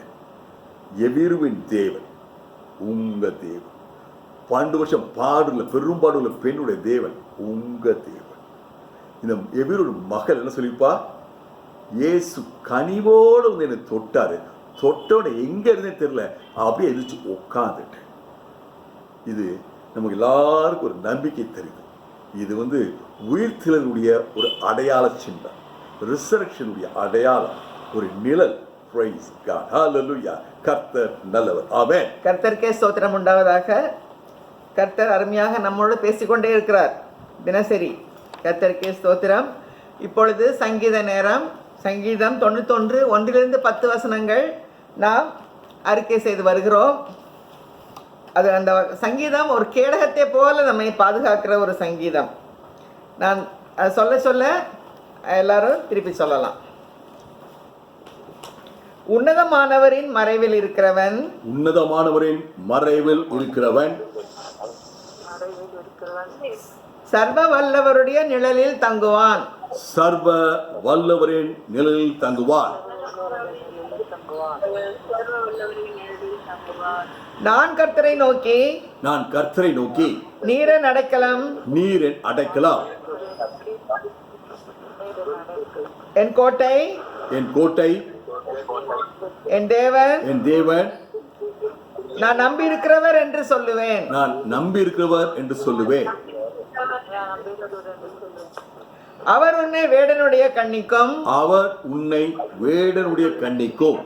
எபிரோவின் தேவன் உங்க தேவன். 12 வருஷம் பாடுள்ள பெரும்பாடுள்ள பெண்ணுடைய தேவன் உங்க தேவன். இந்த எபிரோட மகள் என்ன சொல்லிப்பா, இயேசு கனிவோடு வந்து என்னை தொட்டாரு, தொட்டோட எங்க இருந்தே தெரியல, அப்படியே எதிர்த்து உட்காந்துட்டேன். இது நமக்கு எல்லாருக்கும் ஒரு நம்பிக்கை தெரியுது. இது வந்து உயிர்த்தெழுதலுடைய ஒரு அடையாள சின்னம், ரிசரக்ஷனுடைய அடையாளம், ஒரு நிழல். பிரைஸ் காட், ஹல்லேலூயா. கர்த்தர் நல்லவர். ஆமென். கர்த்தருக்கே ஸ்தோத்திரம் உண்டாவதாக. கர்த்தர் அருமையாக நம்மோடு பேசிக்கொண்டே இருக்கிறார் தினசரி. கர்த்தருக்கே ஸ்தோத்திரம். இப்பொழுது சங்கீத நேரம். சங்கீதம் 91 1 to 10 வசனங்கள் நாம் அறிக்கை செய்து வருகிறோம். அது அந்த சங்கீதம் ஒரு கேடகத்தை போல நம்மை பாதுகாக்கிற ஒரு சங்கீதம். நான் சொல்ல சொல்ல எல்லாரும் திருப்பி சொல்லலாம். உன்னதமானவரின் மறைவில் இருக்கிறவன், உன்னதமானவரின் மறைவில் இருக்கிறவன் சர்வ வல்லவருடைய நிழலில் தங்குவான். சர்வ வல்லவரின் நிழலில் தங்குவான். நான் கர்த்தரை நோக்கி, நான் கர்த்தரை நோக்கி, நீரன் அடைக்கலம், நீரின் அடைக்கலம், என் கோட்டை, என் கோட்டை, என் தேவன், என் தேவன், நான் நம்பி இருக்கிறவர் என்று சொல்லுவேன். நான் நம்பி இருக்கிறவர் என்று சொல்லுவேன். அவர் உன்னை வேடனுடைய கண்ணிக்கும் அவர் உன்னை வேடனுடைய கண்ணிக்கும்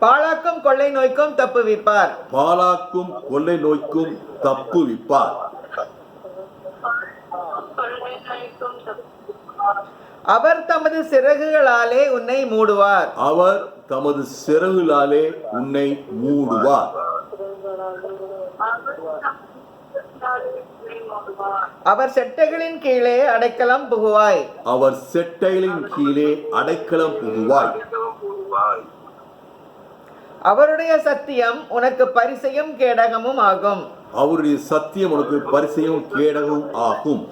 பாழாக்கும் கொள்ளை நோய்க்கும் தப்புவிப்பார். பாலாக்கும் கொள்ளை நோய்க்கும் தப்புவிப்பார். அவர் தமது சிறகுகளாலே உன்னை மூடுவார். அவர் தமது சிறகுகளாலே உன்னை மூடுவார். அவர் செட்டைகளின் கீழே அடைக்கலம் புகுவாய். அவர் செட்டைகளின் கீழே அடைக்கலம் புகுவாய். அவருடைய சத்தியம் உனக்கு பரிசையும் கேடகமும் ஆகும். அவருடைய சத்தியம் உனக்கு பரிசையும் கேடகமும் ஆகும்.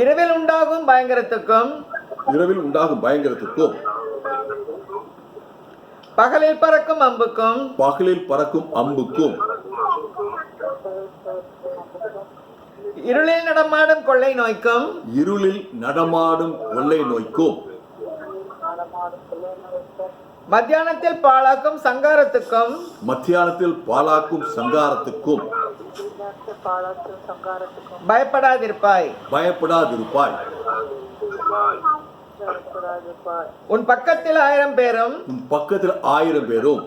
இரவில் உண்டாகும் பயங்கரத்துக்கும் இரவில் உண்டாகும் பயங்கரத்துக்கும் பகலில் பறக்கும் அம்புக்கும் பகலில் பறக்கும் அம்புக்கும் இருளில் நடமாடும் கொள்ளை நோய்க்கும் இருளில் நடமாடும் கொள்ளை நோய்க்கும் மத்தியானத்தில் பாழாக்கும் சங்காரத்துக்கும் மத்தியானத்தில் பாலாக்கும் சங்காரத்துக்கும் பயப்படாதிருப்பாய். பயப்படாதிருப்பாய். உன் பக்கத்தில் 1000 பேரும் உன் பக்கத்தில் 1000 பேரும்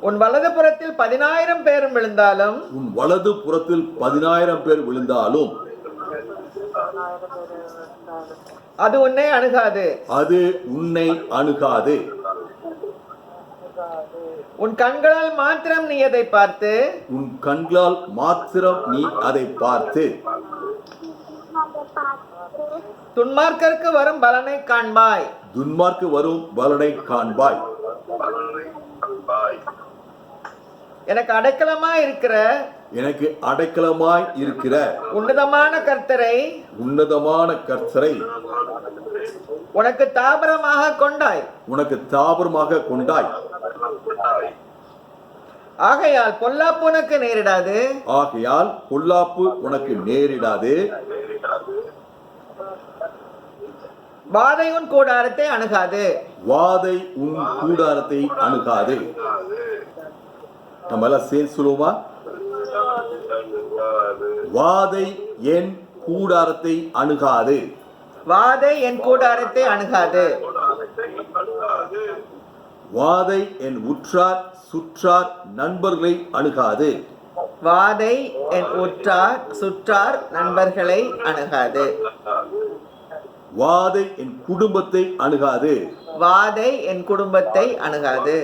உன் வலது புறத்தில் 10,000 பேரும் விழுந்தாலும் உன் வலது புறத்தில் 10,000 பேர் விழுந்தாலும் அது உன்னை அணுகாது. அது உன்னை அணுகாது. உன் கண்களால் மாத்திரம் நீ அதை பார்த்து உன் கண்களால் மாத்திரம் நீ அதை பார்த்து துன்மார்க்கருக்கு வரும் பலனை காண்பாய். துன்மார்க்கு வரும் பலனை காண்பாய். எனக்கு அடைக்கலமாய் இருக்கிற எனக்கு அடைக்கலமாய் இருக்கிற உன்னதமான கர்த்தரை உன்னதமான கர்த்தரை உனக்கு தாபரமாக கொண்டாய். உனக்கு தாபரமாக கொண்டாய். ஆகையால் பொல்லாப்பு உனக்கு நேரிடாது. ஆகையால் பொல்லாப்பு உனக்கு நேரிடாது. வாதை உன் கூடாரத்தை அணுகாது. வாதை உன் கூடாரத்தை அணுகாது. நம்ம எல்லாம் சேர்ந்து சொல்லுவோமா? வாதை என் கூடாரத்தை அணுகாது. வாதை என் கூடாரத்தை அணுகாது. வாதை என் உற்றார் சுற்றார் நண்பர்களை அணுகாது. வாதை என் உற்றார் சுற்றார் நண்பர்களை அணுகாது. வாதை என் குடும்பத்தை அணுகாது. வாதை என் குடும்பத்தை அணுகாது.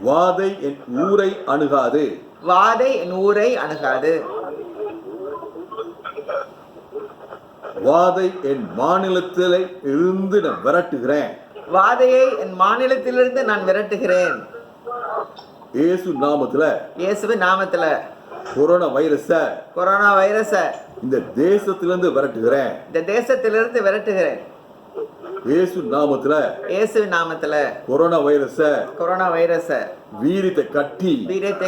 வாதை என் ஊரை அணுகாது. வாதை என் ஊரை அணுகாது. வாதை என் மாநிலத்திலே இருந்து நான் விரட்டுகிறேன். வாதையை என் மாநிலத்திலிருந்து நான் விரட்டுகிறேன். இயேசு நாமத்துல இயேசுவின் நாமத்துல கொரோனா வைரஸ இந்த தேசத்திலிருந்து விரட்டுகிறேன். இந்த தேசத்திலிருந்து விரட்டுகிறேன். இயேசு நாமத்துல இயேசுவின் நாமத்துல கொரோனா வைரஸ வீரியத்தை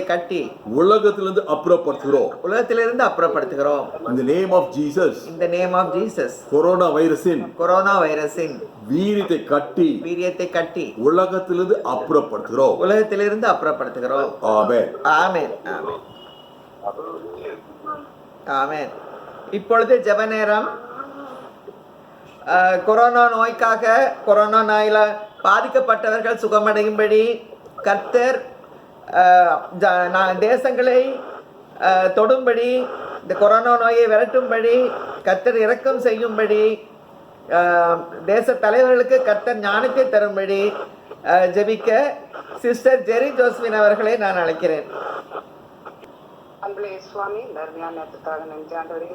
கட்டி உலகத்திலிருந்து அப்புறப்படுத்துகிறோம். உலகத்திலிருந்து அப்புறப்படுத்துகிறோம். In the name of Jesus. In the name of Jesus. Corona வைரஸின் வீரியத்தை கட்டி உலகத்திலிருந்து அப்புறப்படுத்துகிறோம். உலகத்திலிருந்து அப்புறப்படுத்துகிறோம். ஆமென். ஆமென். ஆமென். ஆமென். இப்பொழுது ஜெப நேரம். கொரோனா நோய்க்காக கொரோனா நோயில பாதிக்கப்பட்டவர்கள் சுகமடையும்படி கர்த்தர் தேசங்களை தொடும்படி இந்த கொரோனா நோயை விரட்டும்படி கர்த்தர் இரக்கம் செய்யும்படி தேச தலைவர்களுக்கு கர்த்தர் ஞானத்தை தரும்படி ஜெபிக்க சிஸ்டர் ஜெரி ஜோஸ்வின் அவர்களை நான் அழைக்கிறேன். அன்புலே சுவாமி, நன்மையான நேரத்துக்காக நன்றி ஆண்டவரே.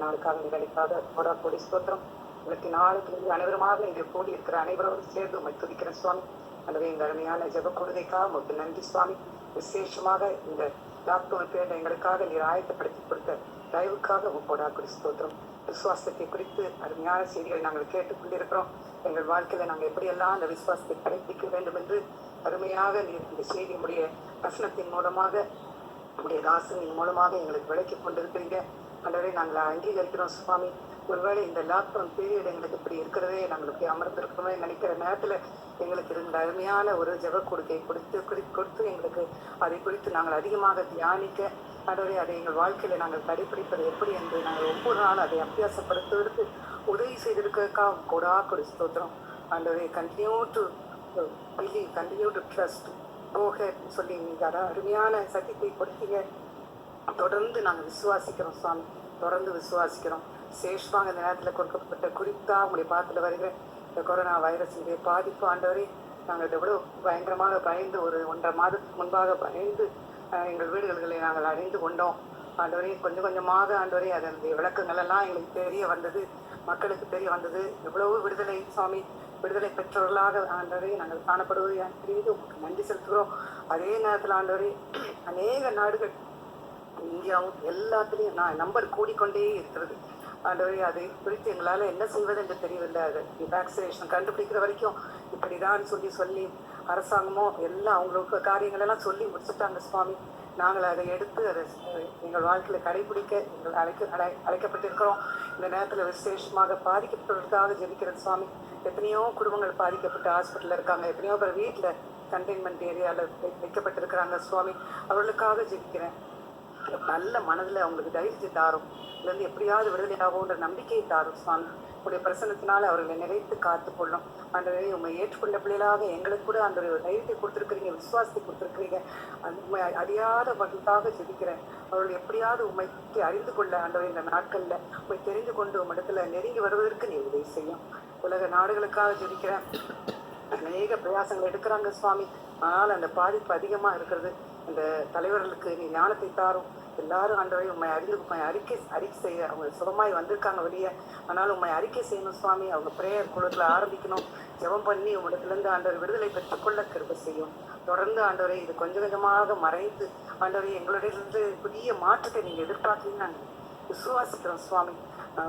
நாளுக்காக நிகழ்ச்சிக்காக கொடி ஸ்தோத்திரம். உலகத்தின் ஆளுக்கு அனைவருமாக இங்கே கூடி இருக்கிற அனைவரோடு சேர்ந்து உண்மை துதிக்கிறேன் சுவாமி. அல்லவே எங்கள் அருமையான ஜெப கொடுதைக்காக உங்களுக்கு நன்றி சுவாமி. விசேஷமாக இந்த லாக்டவுன் பேர் எங்களுக்காக நீர் ஆயத்தப்படுத்தி கொடுத்த தயவுக்காக உங்களோட ஸ்தோத்திரம். விசுவாசத்தை குறித்து அருமையான செய்திகளை நாங்கள் கேட்டுக்கொண்டிருக்கிறோம். எங்கள் வாழ்க்கையில நாங்கள் எப்படியெல்லாம் அந்த விசுவாசத்தை கடைபிடிக்க வேண்டும் என்று அருமையாக நீர் இந்த செய்தியுடைய வசனத்தின் மூலமாக உடைய தாசனின் மூலமாக எங்களுக்கு விளக்கி கொண்டிருக்கிறீங்க. ஆண்டவரே, நாங்கள் அங்கீகரிக்கிறோம் சுவாமி. ஒருவேளை இந்த லாக்டவுன் பீரியட் எங்களுக்கு இப்படி இருக்கிறதே, நாங்கள் இப்படி அமர்ந்திருக்கிறோமே நினைக்கிற நேரத்தில் எங்களுக்கு இருந்த அருமையான ஒரு ஜெப கொடுக்கை கொடுத்து எங்களுக்கு அதை குறித்து நாங்கள் அதிகமாக தியானிக்க, ஆண்டவரே அதை எங்கள் வாழ்க்கையில நாங்கள் கடைபிடிப்பது எப்படி என்று நாங்கள் ஒவ்வொரு நாளும் அதை அபியாசப்படுத்துவதற்கு உதவி செய்திருக்கிறதுக்காக கொடு ஸ்தோத்திரம். ஆண்டவரே, continue to believe, continue to trust, கோஹெட்னு சொல்லி நீங்கள் அதை அருமையான சத்தியத்தை கொடுத்தீங்க. தொடர்ந்து நாங்கள் விசுவாசிக்கிறோம் சுவாமி, தொடர்ந்து விசுவாசிக்கிறோம். சேஷ்வாங்க இந்த நேரத்தில் கொடுக்கப்பட்ட குறிப்பாக உங்களுடைய பாத்தில் வருகிற இந்த கொரோனா வைரஸினுடைய பாதிப்பு ஆண்டவரே, நாங்கள் எவ்வளோ பயங்கரமாக பயந்து ஒரு 1.5 மாதத்துக்கு முன்பாக பயந்து எங்கள் வீடுகளை நாங்கள் அறிந்து கொண்டோம் ஆண்டவரே. கொஞ்சம் கொஞ்சமாக ஆண்டவரே அதனுடைய விளக்கங்கள் எல்லாம் எங்களுக்கு தெரிய வந்தது, மக்களுக்கு தெரிய வந்தது. எவ்வளவு விடுதலை சுவாமி, விடுதலை பெற்றவர்களாக ஆண்டவரே நாங்கள் காணப்படுவது தெரிந்து உங்களுக்கு நன்றி செலுத்துகிறோம். அதே நேரத்தில் ஆண்டவரே, அநேக நாடுகள் இந்தியாவும் எல்லாத்துலேயும் நம்பர் கூடிக்கொண்டே இருக்கிறது ஆண்டவரே. அதை குறித்து எங்களால் என்ன செய்வது என்று தெரியவில்லை. அது வேக்சினேஷன் கண்டுபிடிக்கிற வரைக்கும் இப்படிதான் சொல்லி அரசாங்கமோ எல்லாம் அவங்களுக்கு காரியங்கள் எல்லாம் சொல்லி முடிச்சுட்டாங்க சுவாமி. நாங்கள் அதை எடுத்து அதை எங்கள் வாழ்க்கையில் கடைபிடிக்க எங்கள் அழைக்கப்பட்டிருக்கிறோம். இந்த நேரத்தில் விசேஷமாக பாதிக்கப்பட்டவர்களுக்காக ஜெபிக்கிறது சுவாமி. எத்தனையோ குடும்பங்கள் பாதிக்கப்பட்டு ஹாஸ்பிட்டலில் இருக்காங்க, எத்தனையோ பேர் வீட்டில் கண்டெய்ன்மெண்ட் ஏரியாவில் வைக்கப்பட்டிருக்கிறாங்க சுவாமி. அவர்களுக்காக ஜெபிக்கிறேன். நல்ல மனதில் அவங்களுக்கு தைரியத்தை தாரும், இதுலேருந்து எப்படியாவது விடுதலை ஆகும்ன்ற நம்பிக்கையை தாரும் சுவாமி. உடைய பிரசன்னத்தினால அவர்களை நிறைத்து காத்துக்கொள்ளும் ஆண்டவரே. உண்மை ஏற்றுக்கொண்ட பிள்ளைகளாக எங்களுக்கு கூட அந்த ஒரு தைரியத்தை கொடுத்துருக்கிறீங்க, விசுவாசத்தை கொடுத்துருக்கிறீங்க. உண்மை அறியாத வகைக்காக ஜெபிக்கிறேன். அவர்கள் எப்படியாவது உண்மைக்கு அறிந்து கொள்ள ஆண்டவரே, இந்த நாட்களில் உண்மை தெரிந்து கொண்டு உம்மிடத்துல நெருங்கி வருவதற்கு நீ உதவி செய்யும். உலக நாடுகளுக்காக ஜெபிக்கிறேன். அநேக பிரயாசங்கள் எடுக்கிறாங்க சுவாமி, ஆனால் அந்த பாதிப்பு அதிகமாக இருக்கிறது. இந்த தலைவர்களுக்கு நீ ஞானத்தை தாரும். எல்லாரும் ஆண்டவரை உண்மை அறிந்து அறிக்கை செய்ய அவங்க சுகமாய் வந்திருக்காங்க வெளியே, ஆனாலும் உண்மை அறிக்கை செய்யணும் சுவாமி. அவங்க பிரேயர் குழுத்தில் ஆரம்பிக்கணும், ஜெபம் பண்ணி உங்களிடத்துலேருந்து ஆண்டவர் விடுதலை பெற்றுக்கொள்ள கிருபை செய்யும். தொடர்ந்து ஆண்டவரை இது கொஞ்சம் கொஞ்சமாக மறைந்து ஆண்டவரை எங்களுடைய புதிய மாற்றத்தை நீங்கள் எதிர்பார்த்தீங்கன்னு நாங்கள் விசுவாசிக்கிறோம் சுவாமி.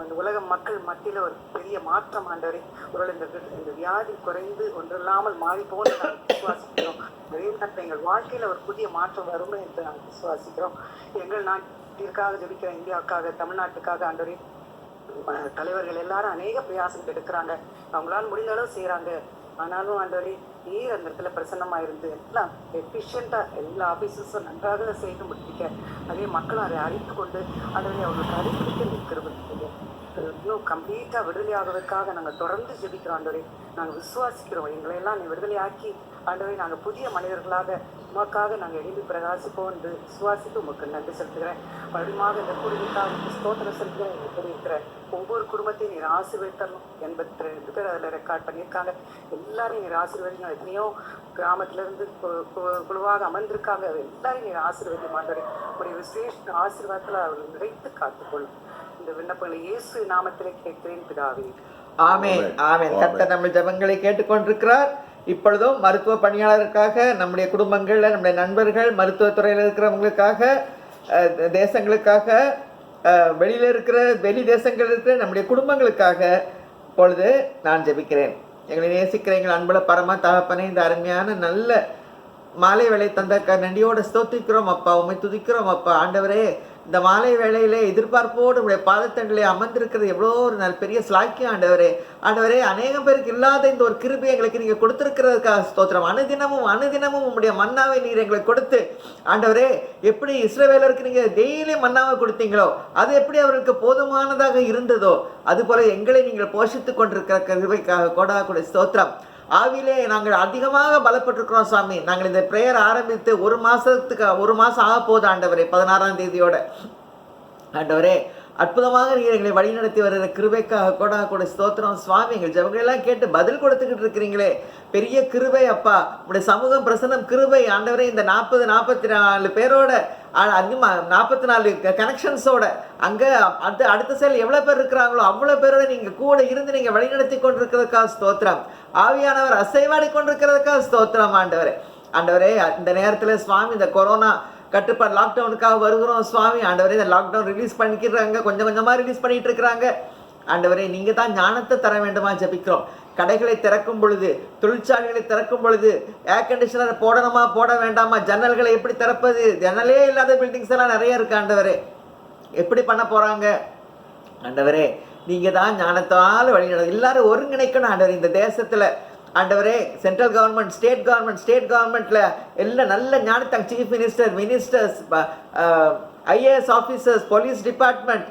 இந்த உலக மக்கள் மத்தியில் ஒரு பெரிய மாற்றம் ஆண்டவரே. ஒரு இந்த வியாதி குறைந்து ஒன்றில்லாமல் மாறி போன நாங்கள் விசுவாசிக்கிறோம். அதே நேரத்தில் எங்கள் வாழ்க்கையில் ஒரு புதிய மாற்றம் வரும் என்று நாங்கள் விசுவாசிக்கிறோம். எங்கள் நாட்டிற்காக ஜெபிக்கிற இந்தியாவுக்காக, தமிழ்நாட்டுக்காக ஆண்டவரே, தலைவர்கள் எல்லாரும் அநேக பிரயாசங்கள் எடுக்கிறாங்க, அவங்களால முடிந்த அளவு செய்கிறாங்க. ஆனாலும் ஆண்டவரே, நீர் அந்த இடத்துல பிரசன்னமாக இருந்து எல்லாம் எஃபிஷியண்டாக எல்லா ஆஃபீஸஸும் நன்றாக செய்து முடிக்க, அதே மக்களும் அதை அறிந்து கொண்டு ஆண்டவரே அவங்களுக்கு அறிவிக்க நிற்கிறது. இன்னும் கம்ப்ளீட்டாக விடுதலையாகுவதற்காக நாங்கள் தொடர்ந்து ஜெபிக்கிறோம் ஆண்டவரே. நாங்கள் விசுவாசிக்கிறோம், எங்களையெல்லாம் நீ விடுதலையாக்கி ஆண்டவரே நாங்கள் புதிய மனிதர்களாக உமக்காக நாங்கள் எழுதி பிரகாசிப்போம் என்று விசுவாசித்து உமக்கு நன்றி செலுத்துகிறேன். மறுபடியும் இந்த குடும்பத்துக்காக ஸ்தோத்திரம் செலுத்துகிறேன். எங்கள் கூடியிருக்கிற ஒவ்வொரு குடும்பத்தையும் நீர் ஆசீர்வதித்தரணும். 82 பேர் அதில் ரெக்கார்ட் பண்ணியிருக்காங்க. எல்லாரையும் நீர் ஆசீர்வதிக்கணும். எத்தனையோ கிராமத்திலிருந்து குழுவாக அமர்ந்திருக்காங்க, எல்லாரையும் நீர் ஆசீர்வதி மாண்டவரே. உடைய விசேஷ ஆசீர்வாதத்தில் அவர்கள் நிறைத்து காத்துக்கொள்ளும். இந்த விண்ணப்பங்களை இயேசு நாமத்திலே கேட்கிறேன் பிதாவே. ஆமென், ஆமென். கர்த்தர் நம்ம ஜெபங்களை கேட்டுக்கொண்டிருக்கிறார். இப்பொழுதும் மருத்துவ பணியாளருக்காக, நம்முடைய குடும்பங்களில் நம்முடைய நண்பர்கள், மருத்துவத்துறையில் இருக்கிறவங்களுக்காக, தேசங்களுக்காக, வெளி தேசங்களில் இருக்கிற நம்முடைய குடும்பங்களுக்காக இப்பொழுது நான் ஜெபிக்கிறேன். எங்களை நேசிக்கிற எங்கள் அன்புள்ள பரம தகப்பனே, இந்த அருமையான நல்ல மாலை வேலை தந்த நன்றியோடு ஸ்தோத்திக்கிறோம் அப்பா, உண்மை துதிக்கிறோம் அப்பா. ஆண்டவரே, இந்த மாலை வேளையிலே எதிர்பார்ப்போடு உங்களுடைய பாதத்தண்டிலே அமர்ந்திருக்கிறது எவ்வளோ ஒரு பெரிய ஸ்லாக்கியம் ஆண்டவரே. ஆண்டவரே, அநேகம் பேருக்கு இல்லாத இந்த ஒரு கிருபை எங்களுக்கு நீங்கள் கொடுத்துருக்கிறதுக்காக ஸ்தோத்திரம். அனுதினமும் உங்களுடைய மன்னாவை நீர் எங்களுக்கு கொடுத்து ஆண்டவரே, எப்படி இஸ்ரவேலருக்கு நீங்கள் டெய்லி மன்னாவை கொடுத்தீங்களோ, அது எப்படி அவர்களுக்கு போதுமானதாக இருந்ததோ, அதுபோல எங்களை நீங்கள் போஷித்து கொண்டிருக்கிற கிருபைக்காக கோடா கூட ஸ்தோத்திரம். ஆவிலே நாங்கள் அதிகமாக பலப்பட்டிருக்கிறோம் சாமி. நாங்கள் இந்த ப்ரேயர் ஆரம்பித்து ஒரு மாதம் ஆக போகுது ஆண்டவரே, 16ஆம் தேதியோட. ஆண்டவரே, அற்புதமாக நீர் எங்களை வழிநடத்தி வருகிற கிருபைக்காக கூட ஸ்தோத்திரம் சுவாமி. எங்கள் ஜெபங்களெல்லாம் கேட்டு பதில் கொடுத்துக்கிட்டு இருக்கிறீங்களே, பெரிய கிருபை அப்பா. உங்களுடைய சமூகம் பிரசன்னம் கிருபை ஆண்டவரே. இந்த 44 பேரோட 44 கனெக்ஷன்ஸோட அங்கே அடுத்த செயல் எவ்வளோ பேர் இருக்கிறாங்களோ அவ்வளோ பேரோட நீங்கள் கூட இருந்து நீங்கள் வழிநடத்தி கொண்டிருக்கிறதுக்காக ஸ்தோத்திரம். ஆவியானவர் அசைவாடி கொண்டிருக்கிறதுக்காக ஸ்தோத்திரம் ஆண்டவரே. ஆண்டவரே, இந்த நேரத்தில் சுவாமி, இந்த கொரோனா கட்டுப்பாடு லாக்டவுனுக்காக வருகிறோம் சுவாமி. ஆண்டவரே இந்த லாக்டவுன் ரிலீஸ் பண்ணிக்கிறாங்க, கொஞ்சம் கொஞ்சமாக ரிலீஸ் பண்ணிட்டு இருக்கிறாங்க. ஆண்டவரே நீங்கள் தான் ஞானத்தை தர வேண்டுமா ஜெபிக்கிறோம். கடைகளை திறக்கும் பொழுது, தொழிற்சாலைகளை திறக்கும் பொழுது ஏர் கண்டிஷனர் போடணுமா போட வேண்டாமா, ஜன்னல்களை எப்படி திறப்பது, ஜன்னலே இல்லாத பில்டிங்ஸ் எல்லாம் நிறைய இருக்கு ஆண்டவரே. எப்படி பண்ண போகிறாங்க ஆண்டவரே? நீங்கள் தான் ஞானத்தால் வழி எல்லாரும் ஒருங்கிணைக்கணும் ஆண்டவரே. இந்த தேசத்தில் ஆண்டவரே சென்ட்ரல் கவர்மெண்ட், ஸ்டேட் கவர்மெண்ட்டில் எல்லாம் நல்ல ஞானத்தை, chief ministers, IAS officers, police department,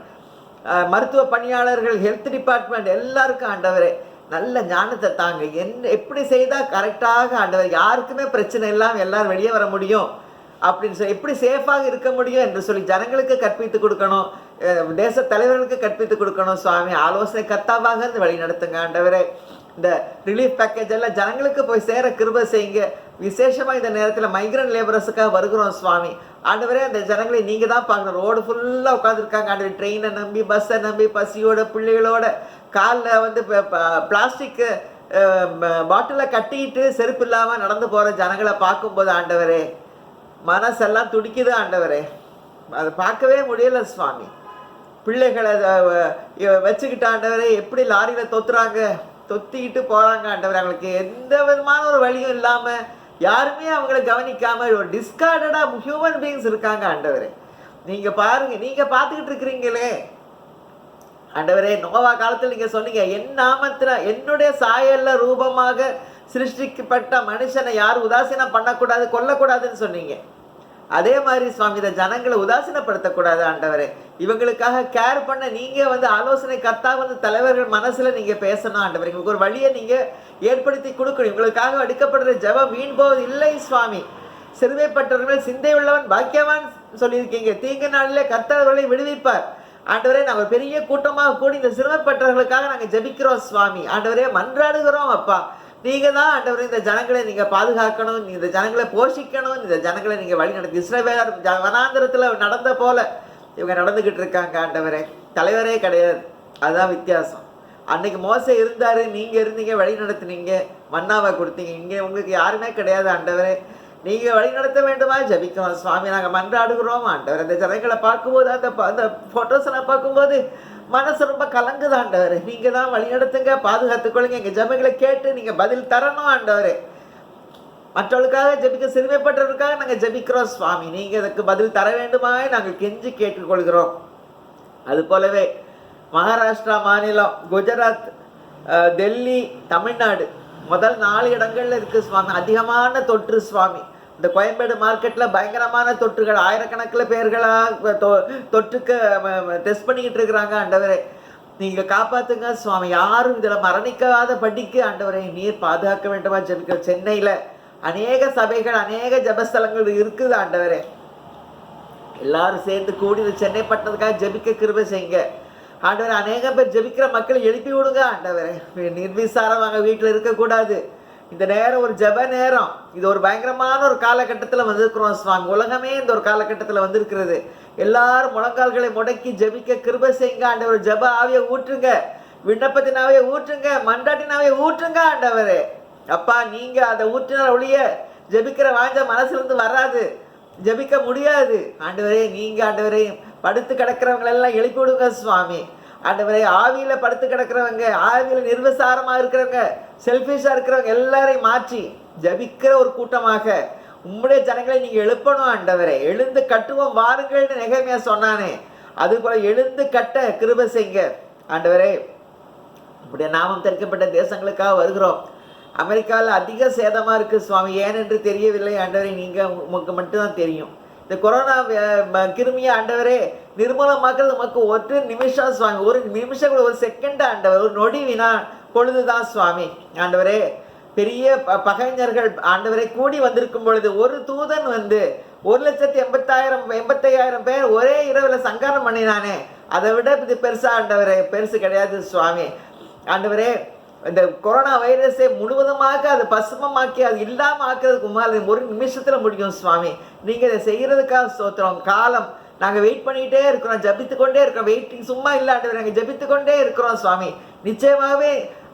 மருத்துவ பணியாளர்கள், ஹெல்த் டிபார்ட்மெண்ட் எல்லாருக்கும் ஆண்டவரே நல்ல ஞானத்தை தாங்க. எப்படி செய்தால் கரெக்டாக ஆண்டவர் யாருக்குமே பிரச்சனை இல்லாமல் எல்லாரும் வெளியே வர முடியும் அப்படின்னு சொல்லி, எப்படி சேஃபாக இருக்க முடியும் என்று சொல்லி ஜனங்களுக்கு கற்பித்து கொடுக்கணும், தேச தலைவர்களுக்கு கற்பித்து கொடுக்கணும் சுவாமி. ஆலோசனை கர்த்தாவாக இருந்து வழி நடத்துங்க ஆண்டவரே. இந்த ரிலீஃப் பேக்கேஜ் எல்லாம் ஜனங்களுக்கு போய் சேர கிருபை செய்யுங்க. விசேஷமாக இந்த நேரத்தில் மைக்ரண்ட் லேபரர்ஸுக்காக வருகிறோம் சுவாமி. ஆண்டவரே அந்த ஜனங்களை நீங்கள் தான் பார்க்கணும். ரோடு ஃபுல்லாக உட்காந்துருக்காங்க ஆண்டவர், ட்ரெயினை நம்பி, பஸ்ஸை நம்பி, பசியோட பிள்ளைகளோட காலில் வந்து பிளாஸ்டிக்கு பாட்டிலை கட்டிட்டு செருப்பு இல்லாமல் நடந்து போகிற ஜனங்களை பார்க்கும்போது ஆண்டவரே மனசெல்லாம் துடிக்குது ஆண்டவரே. அதை பார்க்கவே முடியல சுவாமி. பிள்ளைகளை வச்சுக்கிட்டு ஆண்டவரே எப்படி லாரியில் தொத்திக்கிட்டு போகிறாங்க ஆண்டவரே. அவங்களுக்கு எந்த விதமான ஒரு வழியும் இல்லாமல், யாருமே அவங்கள கவனிக்காமல் ஒரு டிஸ்கார்டடாக ஹியூமன் பீயிங்ஸ் இருக்காங்க ஆண்டவரே. நீங்கள் பாருங்கள், நீங்கள் பார்த்துக்கிட்டு இருக்கிறீங்களே ஆண்டவரே. நோவா காலத்தில் நீங்கள் சொன்னீங்க, என் நாமத்தில் என்னுடைய சாயல்ல ரூபமாக சிருஷ்டிக்கப்பட்ட மனுஷனை யாரும் உதாசீனம் பண்ணக்கூடாது, கொல்லக்கூடாதுன்னு சொன்னீங்க. அதே மாதிரி சுவாமி இந்த ஜனங்களை உதாசீனப்படுத்தக்கூடாது ஆண்டவரே. இவங்களுக்காக கேர் பண்ண நீங்கள் வந்து ஆலோசனை கர்த்தா வந்து தலைவர்கள் மனசில் நீங்கள் பேசணும் ஆண்டவரே. இவங்களுக்கு ஒரு வழியை நீங்கள் ஏற்படுத்தி கொடுக்கணும். இவங்களுக்காக எடுக்கப்படுற ஜெபம் வீண் போவது இல்லை சுவாமி. சிறுமைப்பட்டவர்கள் சிந்தை உள்ளவன் பாக்கியவான் சொல்லியிருக்கீங்க. தீங்கு நாளிலே கர்த்தர் அவர்களை விடுவிப்பார் ஆண்டவரே. நாங்கள் பெரிய கூட்டமாக கூடி இந்த சிறுமைப்பட்டவர்களுக்காக நாங்கள் ஜெபிக்கிறோம் சுவாமி. ஆண்டவரே மன்றாடுகிறோம் அப்பா. நீங்கள் தான் ஆண்டவரே இந்த ஜனங்களை நீங்கள் பாதுகாக்கணும், இந்த ஜனங்களை போஷிக்கணும், இந்த ஜனங்களை நீங்கள் வழி நடத்தி. இஸ்ரவேலர் வனாந்திரத்தில் நடந்த போல இவங்க நடந்துக்கிட்டு இருக்காங்க ஆண்டவரே. தலைவரே கிடையாது, அதுதான் வித்தியாசம். அன்னைக்கு மோசே இருந்தார், நீங்கள் இருந்தீங்க, வழி நடத்துனீங்க, மன்னாவை கொடுத்தீங்க. இங்கே உங்களுக்கு யாருமே கிடையாது ஆண்டவரே. நீங்கள் வழி நடத்த வேண்டுமா ஜபிக்கிறோம் சுவாமி. நாங்கள் மன்றாடுகிறோம் ஆண்டவர். அந்த ஜனங்களை பார்க்கும்போது, அந்த ஃபோட்டோஸெல்லாம் பார்க்கும்போது மனசு ரொம்ப கலங்குது ஆண்டவர். நீங்கள் தான் வழி நடத்துங்க, பாதுகாத்துக்கொள்ளுங்க. எங்கள் ஜபங்களை கேட்டு நீங்கள் பதில் தரணும் ஆண்டவரே. மற்றவர்களுக்காக ஜபிக்க, சிறுமைப்பட்டவர்களுக்காக நாங்கள் ஜபிக்கிறோம் சுவாமி. நீங்கள் அதுக்கு பதில் தர வேண்டுமாய் நாங்கள் கெஞ்சி கேட்டுக்கொள்கிறோம். அது போலவே மகாராஷ்டிரா மாநிலம், குஜராத், டெல்லி, தமிழ்நாடு முதல் 4 இடங்கள்ல இருக்குது சுவாமி. அதிகமான தொற்று சுவாமி. இந்த கோயம்பேடு மார்க்கெட்டில் பயங்கரமான தொற்றுகள், ஆயிரக்கணக்கில் பேர்களாக தொற்றுக்கு டெஸ்ட் பண்ணிக்கிட்டு இருக்கிறாங்க ஆண்டவரே. நீங்கள் காப்பாற்றுங்க சுவாமி. யாரும் இதில் மரணிக்காத படிக்கு ஆண்டவரை நீர் பாதுகாக்க வேண்டுமா ஜெபிக்க. சென்னையில் அநேக சபைகள், அநேக ஜபஸ்தலங்கள் இருக்குது ஆண்டவரே. எல்லாரும் சேர்ந்து கூடி இந்த சென்னை பட்டணத்துக்காக ஜெபிக்க கிருபை செய்யுங்க ஆண்டவரே. அநேக பேர் ஜெபிக்கிற மக்களை எழுப்பி விடுங்க ஆண்டவரே. நிர்விசாரமாக வீட்டில் இருக்கக்கூடாது. இந்த நேரம் ஒரு ஜப நேரம். இது ஒரு பயங்கரமான ஒரு காலகட்டத்தில் வந்திருக்கிறோம் சுவாமி. உலகமே இந்த ஒரு காலகட்டத்தில் வந்திருக்கிறது. எல்லாரும் முழங்கால்களை முடக்கி ஜெபிக்க கிருபை செய்யுங்க ஆண்டவர். ஜப ஆவியை ஊற்றுங்க, விண்ணப்பத்தினாவே ஊற்றுங்க, மன்றாட்டினாவே ஊற்றுங்க ஆண்டவரே. அப்பா நீங்கள் அதை ஊற்றினால் ஒழிய ஜெபிக்கிற வாஞ்ச மனசுலேருந்து வராது, ஜெபிக்க முடியாது ஆண்டவரே. நீங்கள் ஆண்டவரே படுத்து கிடக்கிறவங்களெல்லாம் எழுப்பி விடுங்க சுவாமி. ஆண்டவரே ஆவியில் படுத்து கிடக்கிறவங்க, ஆவியில் நிர்விசாரமாக இருக்கிறவங்க, செல்ஃபிஷாக இருக்கிறவங்க எல்லாரையும் மாற்றி ஜபிக்கிற ஒரு கூட்டமாக உம்முடைய ஜனங்களை நீங்கள் எழுப்பணும் ஆண்டவரே. எழுந்து கட்டுவோம் வாருங்கள்னு நெகேமியா சொன்னானே, அதுபோல் எழுந்து கட்ட கிருபை செய்யுங்க ஆண்டவரே. இப்படிய நாமம் தெரிவிக்கப்பட்ட தேசங்களுக்காக வருகிறோம். அமெரிக்காவில் அதிக சேதமாக இருக்குது சுவாமி. ஏனென்று தெரியவில்லை ஆண்டவரே, நீங்கள் உங்களுக்கு மட்டும்தான் தெரியும். இந்த கொரோனா கிருமியை ஆண்டவரே நிர்மூலமாக்குறது நமக்கு ஒரு நிமிஷம் சுவாமி. ஒரு நிமிஷம் கூட, ஒரு செகண்ட் ஆண்டவர், ஒரு நொடி வினா பொழுதுதான் சுவாமி. ஆண்டவரே பெரிய பகைஞர்கள் ஆண்டவரை கூடி வந்திருக்கும் பொழுது ஒரு தூதன் வந்து 1,85,000 பேர் ஒரே இரவில் சங்காரம் பண்ணினானே, அதை விட இது பெருசா ஆண்டவரே? பெருசு கிடையாது சுவாமி. ஆண்டவரே இந்த கொரோனா வைரஸை முழுவதுமாக அது பசுமமாக்கி அது இல்லாமல் ஆக்குறதுக்கு ஒரு நிமிஷத்தில் முடியும் சுவாமி. நீங்கள் இதை செய்கிறதுக்காக ஸ்தோத்திரம். காலம் நாங்கள் வெயிட் பண்ணிக்கிட்டே இருக்கிறோம், ஜபித்து கொண்டே இருக்கிறோம். வெயிட்டிங் சும்மா இல்லை ஆண்டவரே, நாங்கள் ஜபித்து கொண்டே இருக்கிறோம் சுவாமி. நிச்சயமாகவே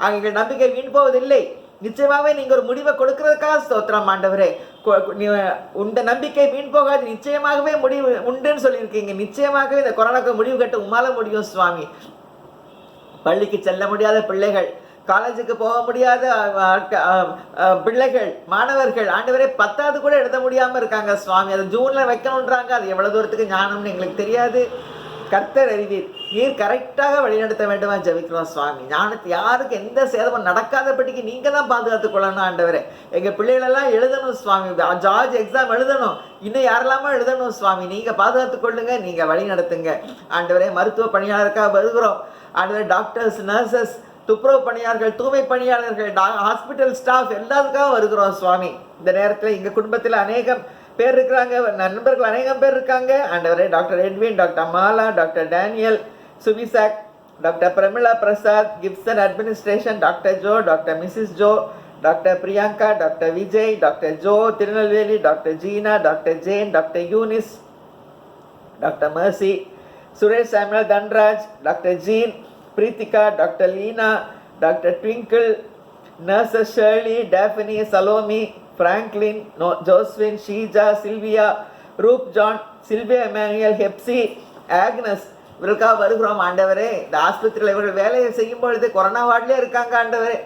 எங்கள் நம்பிக்கை வீண் போவதில்லை. நிச்சயமாகவே நீங்கள் ஒரு முடிவை கொடுக்கறதுக்காக ஸ்தோத்திரம் ஆண்டவரே. உண்ட நம்பிக்கை வீண் போகாது, நிச்சயமாகவே முடிவு உண்டுன்னு சொல்லியிருக்கீங்க. நிச்சயமாகவே இந்த கொரோனாக்கு முடிவு கட்ட உமால முடியும் சுவாமி. பள்ளிக்கு செல்ல முடியாத பிள்ளைகள், காலேஜுக்கு போக முடியாத பிள்ளைகள், மாணவர்கள், ஆண்டவரே 10வது கூட எழுத முடியாமல் இருக்காங்க சுவாமி. அதை ஜூனில் வைக்கணுன்றாங்க. அது எவ்வளோ தூரத்துக்கு ஞானம்னு எங்களுக்கு தெரியாது. கர்த்தர் அறிவீர். நீர் கரெக்டாக வழிநடத்த வேண்டுமா ஜெபிக்கிறோம் சுவாமி. ஞானத்தை யாருக்கு எந்த சேதமும் நடக்காதபடிக்கு நீங்கள் தான் பாதுகாத்துக் கொள்ளணும் ஆண்டவரே. எங்கள் பிள்ளைகளெல்லாம் எழுதணும் சுவாமி. ஜார்ஜ் எக்ஸாம் எழுதணும், இன்னும் யாரெல்லாமோ எழுதணும் சுவாமி. நீங்கள் பாதுகாத்துக் கொள்ளுங்க, நீங்கள் வழி நடத்துங்க ஆண்டவரே. மருத்துவ பணியாளருக்காக வருகிறோம் ஆண்டவரே. டாக்டர்ஸ், நர்சஸ், துப்புரவு பணியாளர்கள், தூய்மை பணியாளர்கள், ஹாஸ்பிட்டல் ஸ்டாஃப் எல்லாத்துக்காக வருகிறோம் சுவாமி. இந்த நேரத்தில் எங்கள் குடும்பத்தில் அநேகம் பேர் இருக்கிறாங்க, நண்பர்கள் அநேகம் பேர் இருக்காங்க ஆண்டவரே. Doctor Edwin, doctor Mala, doctor Daniel, சுவிசாக், doctor Pramila Prasad, Gibson administration, doctor Joe, doctor Mrs Joe, doctor Priyanka, doctor Vijay, doctor Joe Tirunelveli, doctor Jeena, doctor Jain, doctor Eunice, doctor Mercy, Suresh Samuel Dhanraj, doctor Jean, Preethika, doctor Leena, doctor Twinkle, nurses Shirley, Daphne, Salome, Franklin, Joswin, Sheeja, Sylvia, Roop John, Sylvia Emmanuel, Hepsi, Agnes இவர்களுக்காக வருகிறோம் ஆண்டவரே. இந்த ஆஸ்பத்திரியில் இவர்கள் வேலையை செய்யும் பொழுது corona வார்டிலே இருக்காங்க ஆண்டவரே.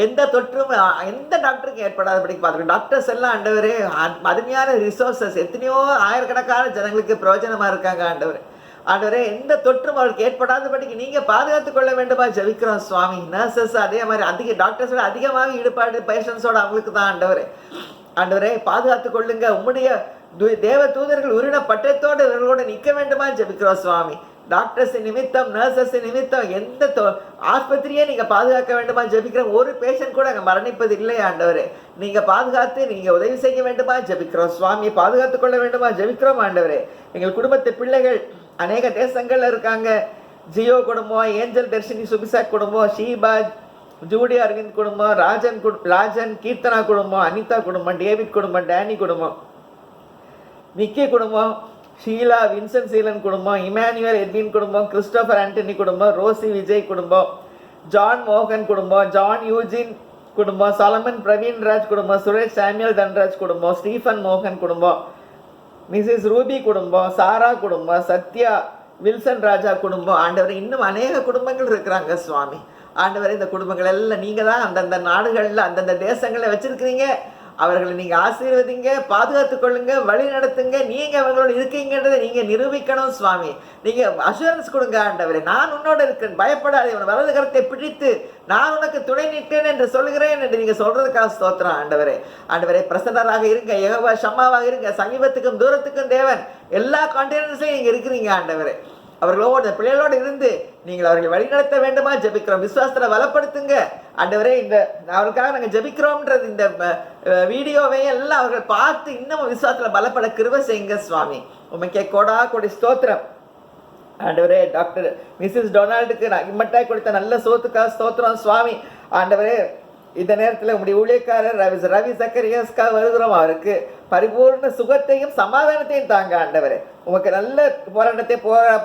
எந்த தொற்றும் எந்த டாக்டருக்கு ஏற்படாதபடிக்கு பார்த்துருக்கோம். டாக்டர்ஸ் எல்லாம் ஆண்டவரே அருமையான ரிசோர்ஸஸ், எத்தனையோ ஆயிரக்கணக்கான ஜனங்களுக்கு பிரயோஜனமாக இருக்காங்க ஆண்டவரே. ஆண்டவரே எந்த தொற்றும் அவருக்கு ஏற்படாதபடிக்கு நீங்கள் பாதுகாத்துக் கொள்ள வேண்டுமா ஜெபிக்கிறோம் சுவாமி. நர்சஸ் அதே மாதிரி டாக்டர்ஸோட அதிகமாக ஈடுபாடு பேஷண்ட்ஸோட அவங்களுக்கு தான் ஆண்டவரே. ஆண்டவரே பாதுகாத்துக் கொள்ளுங்க. உம்முடைய தேவ தூதர்கள் உரின பட்டத்தோடு இவர்களோடு நிற்க வேண்டுமா ஜெபிக்கிறோம் சுவாமி. டாக்டர்ஸ் நிமித்தம், நர்சஸ் நிமித்தம் எந்த ஆஸ்பத்திரியே நீங்கள் பாதுகாக்க வேண்டுமா ஜெபிக்கிறோம். ஒரு பேஷண்ட் கூட அங்கே மரணிப்பது இல்லை ஆண்டவரே. நீங்கள் பாதுகாத்து நீங்கள் உதவி செய்ய வேண்டுமா ஜெபிக்கிறோம் சுவாமி. பாதுகாத்துக் கொள்ள வேண்டுமா ஜெபிக்கிறோம் ஆண்டவரே. எங்கள் குடும்பத்து பிள்ளைகள் அநேக தேசங்கள்ல இருக்காங்க. ஜியோ குடும்பம், ஏஞ்சல் தர்ஷினி சுபிசாக் குடும்பம், ஷீபா, ஜூடி அரவிந்த் குடும்பம், ராஜன் கீர்த்தனா குடும்பம், அனிதா குடும்பம், டேவிட் குடும்பம், டேனி குடும்பம், நிக்கி குடும்பம், ஷீலா வின்சென்ட் சீலன் குடும்பம், இமானுவேல் எட்வின் குடும்பம், கிறிஸ்டோபர் ஆண்டனி குடும்பம், ரோசி விஜய் குடும்பம், ஜான் மோகன் குடும்பம், ஜான் யூஜின் குடும்பம், சாலமன் பிரவீன் ராஜ் குடும்பம், சுரேஷ் சாமுel தன்ராஜ் குடும்பம், ஸ்டீஃபன் மோகன் குடும்பம், மிஸ்ஸஸ் ரூபி குடும்பம், சாரா குடும்பம், சத்யா வில்சன் ராஜா குடும்பம். ஆண்டவர் இன்னும் அநேக குடும்பங்கள் இருக்கிறாங்க சுவாமி. ஆண்டவர் இந்த குடும்பங்கள் எல்லாம் நீங்கள் தான் அந்தந்த நாடுகளில் அந்தந்த தேசங்களில் வச்சுருக்கிறீங்க. அவர்களை நீங்கள் ஆசீர்வதிங்க, பாதுகாத்துக் கொள்ளுங்க, வழி நடத்துங்க. நீங்கள் அவங்களோட இருக்கீங்கன்றதை நீங்கள் நிரூபிக்கணும் சுவாமி. நீங்கள் அஷூரன்ஸ் கொடுங்க ஆண்டவரே. நான் உன்னோட இருக்கிறேன், பயப்படாதே, உன் வலது கரத்தை பிடித்து நான் உனக்கு துணை நிற்கிறேன் என்று சொல்கிறேன் என்று நீங்கள் சொல்கிறதுக்காக ஸ்தோத்திரம் ஆண்டவரே. ஆண்டவரே பிரசன்னராக இருங்க, யெகோவா ஷம்மாவாக இருங்க. சமீபத்துக்கும் தூரத்துக்கும் தேவன், எல்லா கான்டினென்ட்ஸ்லையும் நீங்கள் இருக்கிறீங்க ஆண்டவரே. அவர்களோடு பிள்ளைகளோடு இருந்து நீங்கள் அவர்களை வழிநடத்த வேண்டுமா ஜெபிக்கிறோம். விசுவாசத்தில் பலப்படுத்துங்க ஆண்டவரே. இந்த அவருக்காக நாங்கள் ஜெபிக்கிறோம்ன்றது இந்த வீடியோவை எல்லாம் அவர்கள் பார்த்து இன்னும் விசுவாசத்தில் பலப்பட கிருபை செய்யுங்க சுவாமி. உமக்கே கோடா கோடி ஸ்தோத்திரம் ஆண்டவரே. டாக்டர் மிஸ்ஸஸ் டொனால்டுக்கு நான் இம்மட்டாய் கொடுத்த நல்ல சோத்துக்காக ஸ்தோத்திரம் சுவாமி. ஆண்டவரே இந்த நேரத்தில் உங்களுடைய ஊழியக்காரர் ரவி சக்கரியாஸ்க்காக வருகிறோம். அவருக்கு பரிபூர்ண சுகத்தையும் சமாதானத்தையும் தாங்க ஆண்டவரே. உமக்கு நல்ல போராட்டத்தை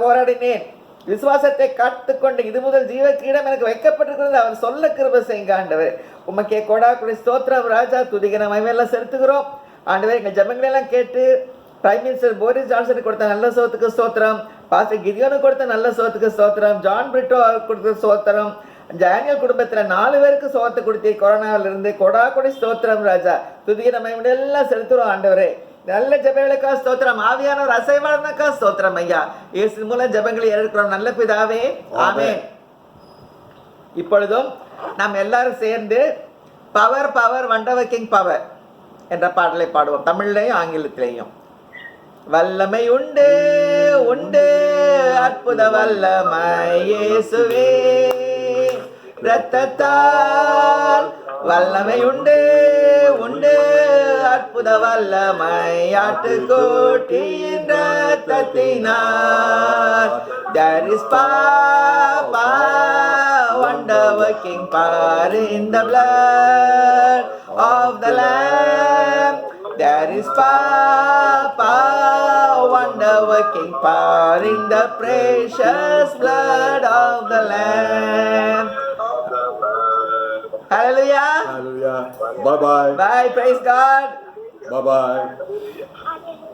போராடினேன், விசுவாசத்தை காத்துக்கொண்டு இது முதல் ஜீவ கிரீடம் எனக்கு வைக்கப்பட்டிருக்கிறது அவர் சொல்ல கிருபை செய்யுங்க ஆண்டவரே. உமக்கே கோடா கொடி ஸ்தோத்திரம் ராஜா. துதிக்கிற மகிமையெல்லாம் செலுத்துகிறோம் ஆண்டவரே. எங்கள் ஜபங்களெல்லாம் கேட்டு பிரைம் மினிஸ்டர் போரிஸ் ஜான்சனுக்கு கொடுத்த நல்ல சோத்துக்கு ஸ்தோத்திரம், பாஸ்டர் கிதியோனுக்கு கொடுத்த நல்ல சோத்துக்கு ஸ்தோத்திரம், ஜான் பிரிட்டோ கொடுத்த ஸ்தோத்திரம், டேனியல் குடும்பத்தில் 4 பேருக்கு சோத்தை கொடுத்தி கொரோனாவிலிருந்து கொடா கொடி ஸ்தோத்திரம் ராஜா. துதிக்கிற மகிமையெல்லாம் செலுத்துகிறோம் ஆண்டவரே. நல்ல ஜபங்களுக்கா ஸ்தோத்திரம், ஆவியானவர் அசைவாளனுக்கா ஸ்தோத்திரம் ஐயா. இயேசு மூலம் ஜபங்களை ஏற்கிறோம் நல்ல பிதாவே, ஆமென். இப்பொழுதும் நாம் எல்லாரும் சேர்ந்து power power wonder working power என்ற பாடலை பாடுவோம், தமிழ்லையும் ஆங்கிலத்திலையும். வல்லமை உண்டு உண்டு அற்புத வல்லமை இயேசுவே, இரத்தத்தால் வல்லமை உண்டு உண்டு அற்புத வல்லமை ஆட்டுக்குட்டியின் இரத்தத்தினால். There is power, wonder working power in the blood of the Lamb. There is power, wonder working power in the precious blood of the Lamb. Hallelujah. Hallelujah. Bye bye. Bye. Praise God. Bye. Hallelujah.